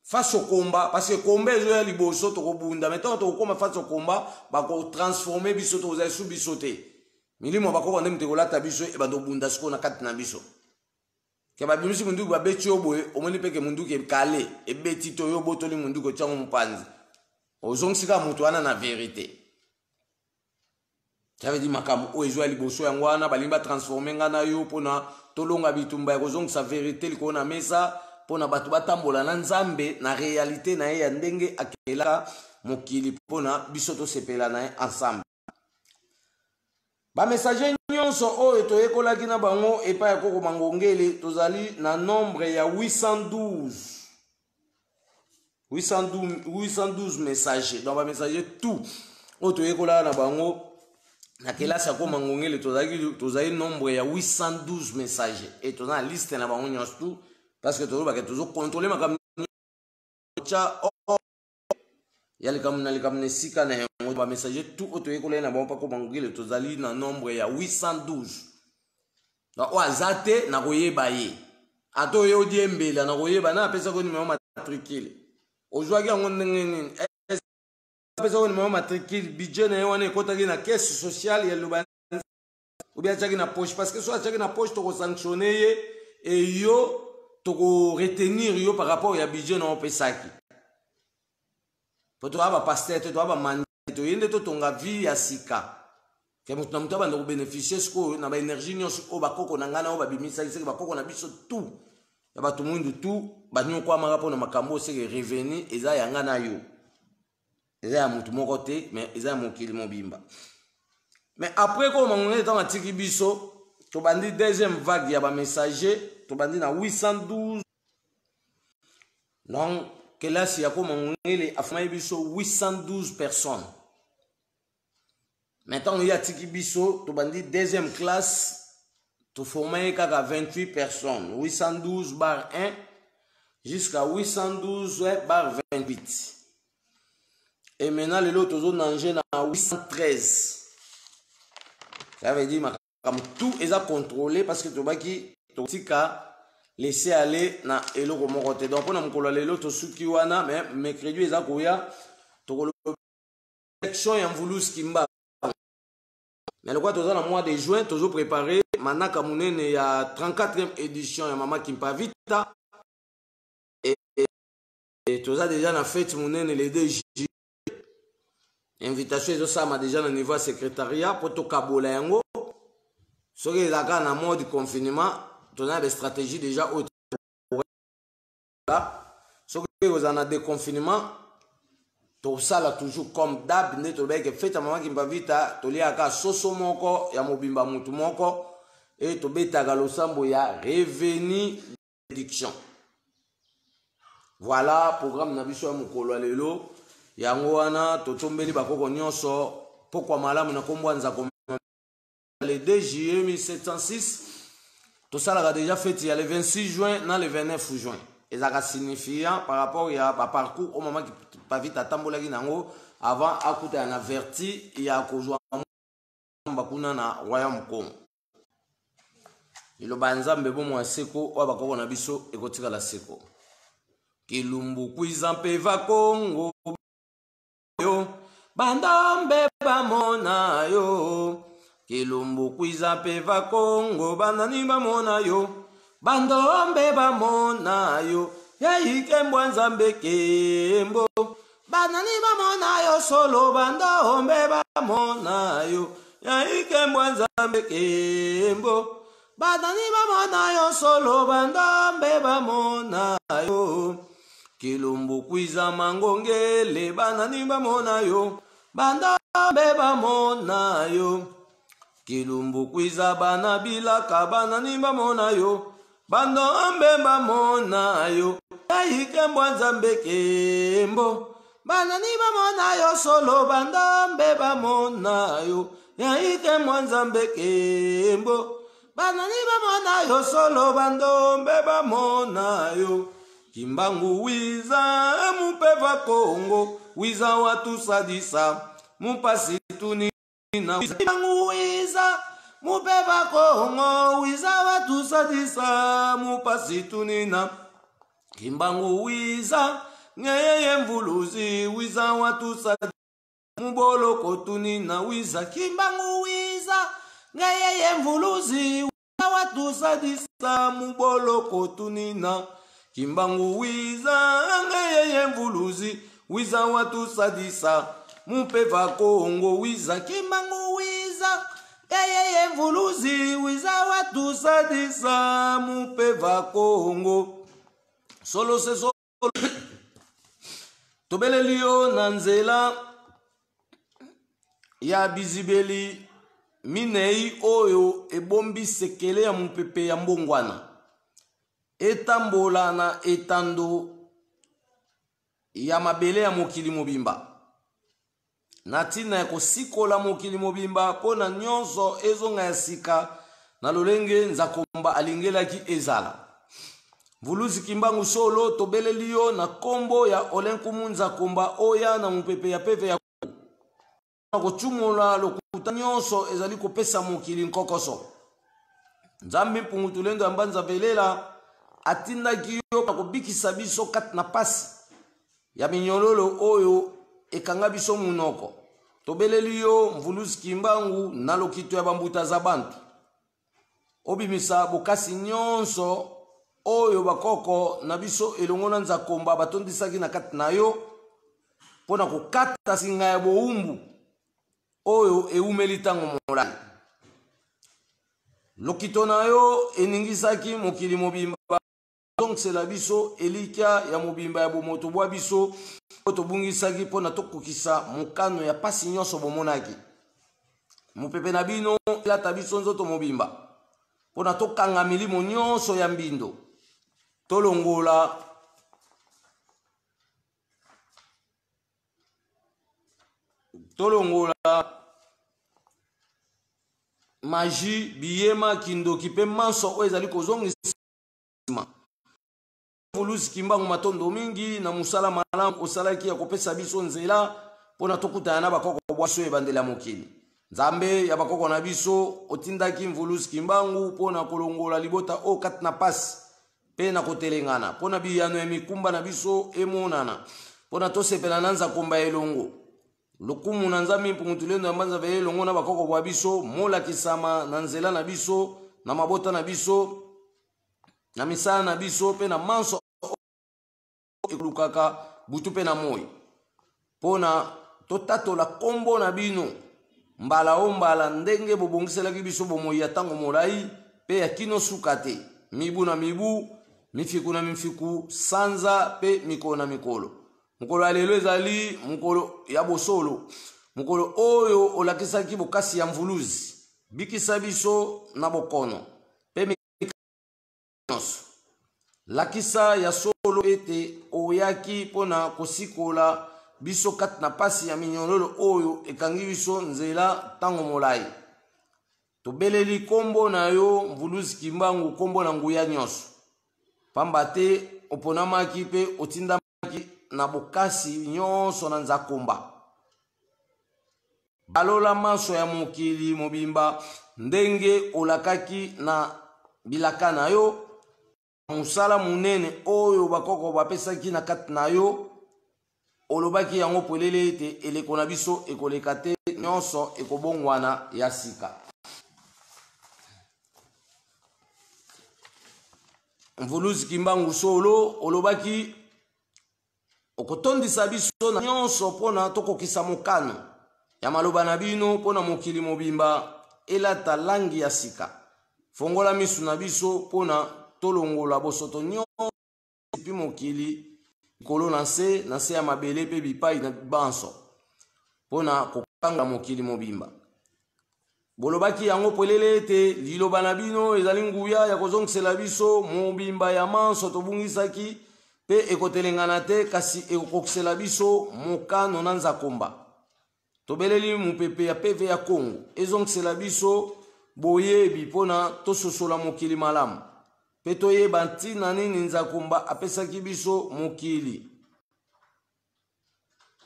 face au combat parce que combat ezo ya liboso tokobunda. Maintenant tokoma face au combat ba ko transformer biso to ozali su biso te. Milimo ba ko bande mtekolata biso e bando bunda siko na kati na biso. Ke ba bimisi munduki ba beti yo boye omoni peke munduki e kale e beti to yo botoli munduki tyango mpanzi. Ozongisika mutu wana na vérité. Ça veut dire makamu o ezo liboso yango wana balimba transformer ngana yo pona tolonga bitumba ya kozongisa vérité liko na mesa pona batu batambola na nzambe na réalité na ye ya ndenge akelaka mokili pona biso to sepela na ye ensemble. Ba messager nyonso oyo toyekolaki na bango epa ya koko mangongele tozali na nombre ya 812 messagers. Donc ba messager tout oyo toyekolaka na bango na kelasi ya koma ngongele tozali nombre ya 812 messagers et toza na liste na bango nyonso tout parce que tozo contrôler makambo cha ya likambo na sika na yango ba messager tout oyo toyekola na bango pa koma ngongele tozali na nombre ya 812. Donc o azate na koyeba ye ato yo diembela na koyeba na apesa ko numéro matricule ozwaki yango ndenge nini pesa ko numéro matricule budget na wana ekotaki na caisse sociale ya luba ou bien tchaki na poche parce que soit tchaki na poche to sanctionner ye et yo to retenir yo par rapport ya budget na opesaki poto aba pasteur to aba mandé to yende to tonga vie ya sika ke mutu na mutu aba ndo bénéficier sko na ba énergie nyonso o bakoko na ngana o ba bimisa seki bakoko na biso tout ya batu mundu tout ba nyo kwa maka pona makambo seki revenu eza ya ngana yo. Eza ya mutu moko te mais eza ya mokili mobimba. Mais après ko mangongele dans matiki biso to bandi deuxième vague ya ba messager to bandi na 812. Donc kelasi ya ko mangongele afama biso 812 personnes. Maintenant il y a tiki biso to bandi deuxième classe to former kaka 28 personnes 812 bar 1 jusqu'à 812 bar 28. Et maintenant, les autres zones n'engènent à 813. Ça veut dire que tout est contrôlé parce que tu vas laisser aller dans le morote. Donc, on a les autres sous qui wana, mais mercredi, ils ont l'élection et en voulu ce qui m'a. Mais le quoi, tu as le mois de juin, tu as préparé manaka munene ya 34e édition ya Mama Kimpavita. Et tout ça déjà na fête munene les 2 juillet. Invitation ça m'a déjà au niveau secrétariat pour to kabola yango. Ce qui est là na mode confinement, on a des stratégies déjà au là. Ce qui vous en a des confinements, tout ça là toujours comme d'hab ne to beke fête Mama Kimpavita, to lia ka soso moko ya mobimba mutu moko et to beta ga losambo ya revenu réduction. Voilà programme na biso ya mukolo lelo yango wana totombeli bakoko nyonso pokwa malamu na kombwanza ko le 2 juillet 1706 tout ça là déjà fait il y a le 26 juin na le 29 juin et ça signifiant par rapport ya parcours au moment qui pas vite atambola kinango avant akuta un averti ya kozwa bakuna na royaume Congo ilo banzambe bomo aseko wa bakoko na biso ekotika la seko Kilumbu kwizampe va Congo yo bandombe bamona yo Kilumbu kwizampe va Congo banani bamona yo bandombe bamona yo yaike mbwanzambe kembo banani bamona yo solo bandombe bamona yo yaike mbwanzambe kembo banani bamona yo solo bandombe bamona yo Kilumbu kwiza mangongele banani bamona yo bandombe bamona yo Kilumbu kwiza bana bilaka banani bamona yo bandombe bamona yo yaike mbwanzambe kembo banani bamona yo solo bandombe bamona yo yaike mbwanzambe kembo banani bamona yo solo bandombe bamona yo Kimbangu wiza mupeva Kongo wiza watu sadisa mupasi tunina Kimbangu wiza mupeva Kongo wiza watu sadisa mupasi tunina Kimbangu wiza ngeye mvuluzi wiza watu sadisa muboloko tunina wiza Kimbangu wiza ngeye mvuluzi wiza watu sadisa muboloko tunina Kimbangu wiza ngeye mvuluzi wiza watu sadisa mupeva Kongo wiza Kimbangu wiza ngeye mvuluzi wiza watu sadisa mupeva Kongo solo se solo tobelelio na nzela ya bizibeli minei oyo ebombi sekele ya mupepe ya mbongwana etambola na etando ya mabele ya mokili mobimba na ntina ya kosikola mokili mobimba mpona nyonso ezonga ya sika na lolenge nzakomba alingelaki ezala Vuluzi Kimbangu solo tobeleli yo na kombo ya Olenkumu Nzakomba oya na mupepe ya peve ya kochumula lokuta nyonso ezali kopesa mokili nkokoso Nzambe mpungutulendo ya mbanza velela atindaki yo kobikisa biso kati na pasi ya minyololo oyo ekanga biso munoko tobeleli yo Mvuluzi Kimbangu na lokito ya bambuta za bantu obimisa bokasi nyonso oyo bakoko na biso elongo na Nzakomba batondisaki na kati na yo pona kokata singa ya boumbu oyo eumeli tango molai lokito na yo eningisaki mokili mobimba donc c'est la biso elikia ya mobimba ya bomoto bwa biso tobungisaki pona tokokisa mokano ya pasi nyonso bomonaki mupepe na bino elata biso nzoto mobimba pona tokanga milimo nyonso ya mbindo tolongola magie biyema kindoki pe manso oyo ezali kozongisa Vuluzi Kimbangu matondo mingi na musala malamu osalaki ya kopesa biso nzela pona tokutana na bakoko bwaso ebandela mokili Nzambe ya bakoko na biso otindaki Mvuluzi Kimbangu pona kolongola libota o kati na pasi pe na kotelengana pona biyano ya mikumba na biso emonana pona tosepela na Nzakomba elongo lokumu na Nzambe mpungutulendo ya mbanza vele elongo na bakoko bwa biso mola kisama na nzela na biso na mabota na biso na misala na biso pe na manso ekulukaka butu pe na moi pona totatola kombo na bino mbala o mbala ndenge bobongiselaki biso bomoi ya ntango molai pe ya kino suka te mibu na mibu mifiku na mifiku sanza pe mikolo na mikolo mokolo ya lelo ezali mokolo ya bosolo mokolo oyo olakisaki bokasi ya mvuluzi bikisa biso na bokono pe nyonso lakisa ya solo ete oyaki mpona kosikola biso kati na pasi ya minyololo oyo ekangi biso nzela ntango molai tobeleli kombo na yo mvuluzi kimbangu kombo na nguya nyonso pamba te oponamaki pe otindamaki na bokasi nyonso na nzakomba balola manso ya mokili mobimba ndenge olakaki na bilaka na yo musala munene oyo bakoko bapesaki na kati na yo olobaki yango polele ete eleko na biso ekoleka te nyonso ekobongwana ya sika mvuluzi kimbangu solo olobaki okotondisa biso na nyonso mpona tokokisa mokano ya maloba na bino mpona mokili mobimba elata langi ya sika fongola misu na biso mpona tolongola bosoto nyonso epi mokili likolo na se ya mabele mpe bipai na banso mpona kokanga mokili mobimba bolobaki yango polele ete liloba na bino ezali nguya ya kozongisela biso mobimba ya manso tobungisaki mpe ekotelengana te kasi ekokokisela biso mokano na nzakomba tobeleli mupepe ya peve ya Kongo ezongisela biso boyebi mpona tososola mokili malamu mpe toyeba ntina nini nzakomba apesaki biso mokili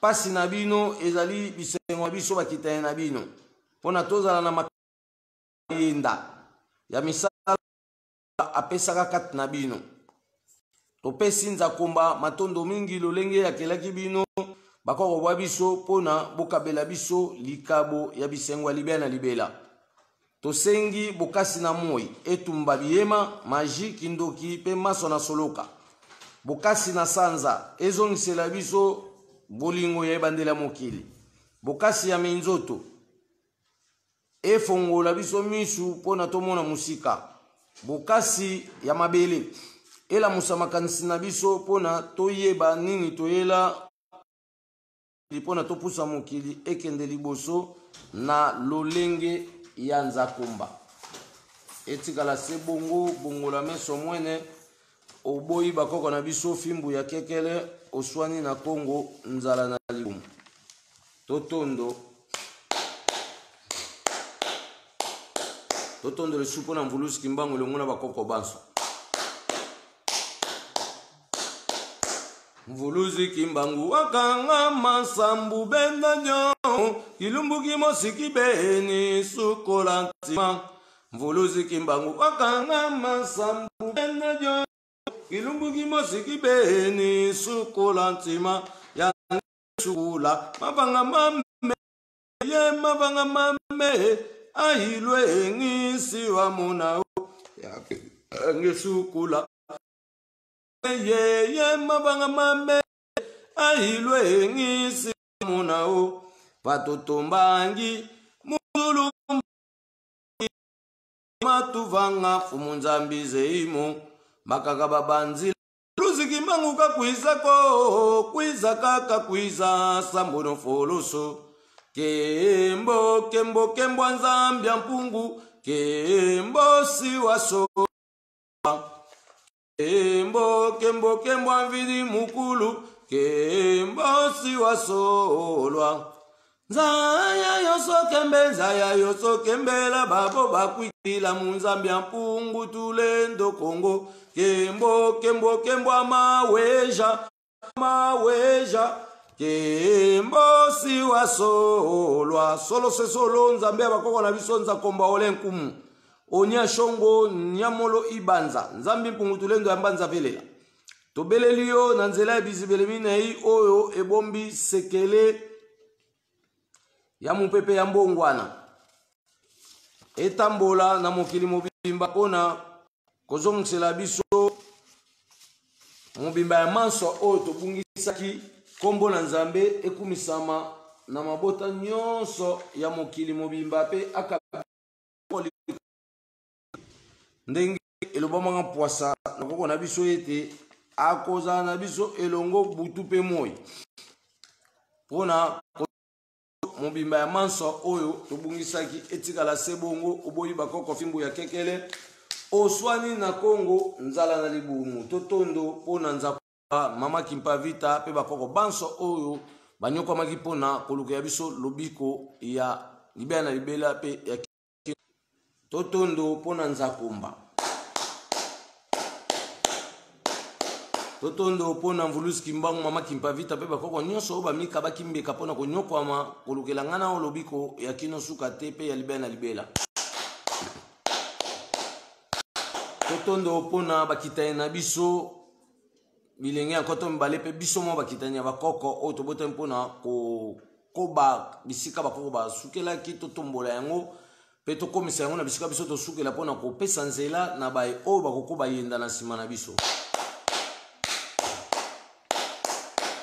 pasi na bino ezali bisengo na biso bakitani na bino mpona tozala na mayenda ya misala apesaka kati na bino topesi nzakomba matondo mingi lolenge yakelaki bino bakoko bwa biso mpona bokabela biso likabo ya bisengo ya libela na libela tosengi bokasi na moi etumba biyema maji kindoki mpe maso na soloka bokasi na sanza ezongisela biso bolingo ya ebandela mokili bokasi ya minzoto efongola biso misu mpona tomona musika bokasi ya mabele elamusa makanisi na biso mpona toyeba nini toyela mpona topusa mokili ekende liboso na lolenge ya nzakomba etikala se bongo bongola meso mwene oboyi bakoko na biso fimbu ya kekele oswani na Kongo nzala na libumu totondo lesu mpona mvuluzi kimbangu elongo na bakoko banso mvuluzi kimbangu wakanga masambu benda nyo kilumbuki mosiki beni sukola ntima mvuluzi kimbangu wakanga masambu benda nyo kilumbuki mosiki beni sukola ntima ya sukula mabanga mame ye mabanga mame ahilwe ngisi wa munao ya ngesukula ye mabanga mame ahilwe ngisi munao patotombangi muzulu matuvanga fumunzambize imo makaka babanzi luziki mangu kakwizako kwiza kaka kwiza sambono foloso kembo kembo kembo nzambia mpungu kembo siwaso kembo kembo kembo mvili mukulu kembo siwasolwa nzaya yoso kembela babo bakwitila munzambia mpungu tulendo Kongo kembo kembo kembo maweja kembo siwasolwa solo se solo nzambe bakoko na biso nzakomba olenkumu onya shongo nyamolo ibanza nzambi mpungu tulendo ya mbanza velela tobeleli yo na nzela ya bizibele minei oyo ebombi sekele ya mupepe ya mbongwana etambola na mokili mobimba mpona kozongisela biso mobimba ya manso oyo tobungisaki kombo na Nzambe ekumisama na mabota nyonso ya mokili mobimba pe ndenge elobamanga poisa na koko na biso ete akozala na biso elongo butu pe moi mpona mobimba ya manso oyo tobungisaki etikala se bongo oboyi bakoko fimbu ya kekele oswani na Kongo nzala na libumu totondo mpona nzapa mama Kimpavita pe bakoko banso oyo banyokwamaki mpona koluka ya biso lobiko ya libela na libela pe ya totondo mpona nzakomba totondo mpona mvulusi kimbangu mama Kimpavita pe bakoko nyonso oyo bamika bakimbeka mpona konyokwama kolukela ngana o lobiko ya kino suka te pe ya libela na libela totondo mpona bakitani na biso bilenge ya nkoto mibale pe biso mo bakitani ya bakoko oyo tobotami mpona koba bisika bakoko basukelaki totombola yango pe tokomisa yango na bisika biso tosukela mpona kopesa nzela na baye oyo bakoko bayenda na nsima na biso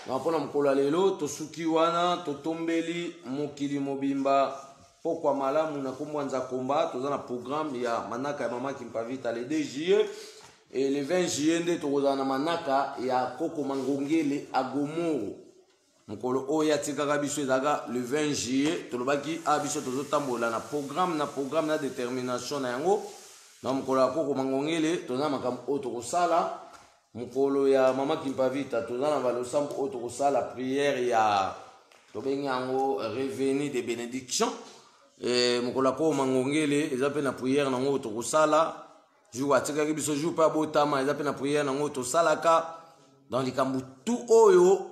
mpona mokolo ya lelo tosuki wana totombeli mokili mobimba pokwa malamu na kombo Nzakomba toza na programme ya manaka ya mama Kimpavita le 2 juillet et le 20 juillet nde tokozala na manaka ya koko mangongele agomoro mokolo oyo atikaka biso ezalaka le 20 juillet tolobaki a biso tozotambola na programme na détermination na yango na mokolo ya koko mangongele toza makambo oyo tokosala mokolo ya mama Kimpavita toza na balosambo oyo tokosala prière ya tobengi yango revenu de bénédiction mokolo ya koko mangongele eza mpe na prière nango oyo tokosala jour atikaki biso jour mpe abotama eza mpe na prière nango oyo tosalaka dans likambo tu oyo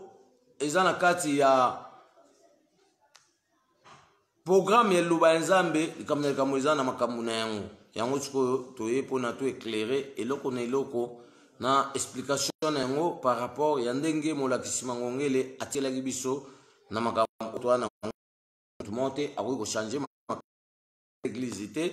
eza na kati ya programme ya liloba ya Nzambe likambo na likambo eza na makambo na yango yango sikoyo toye mpona to éclairer eloko na eloko na explication na yango par rapport ya ndenge molakisi mangongele atielaki biso na makambo toa na monte akoki kochange église te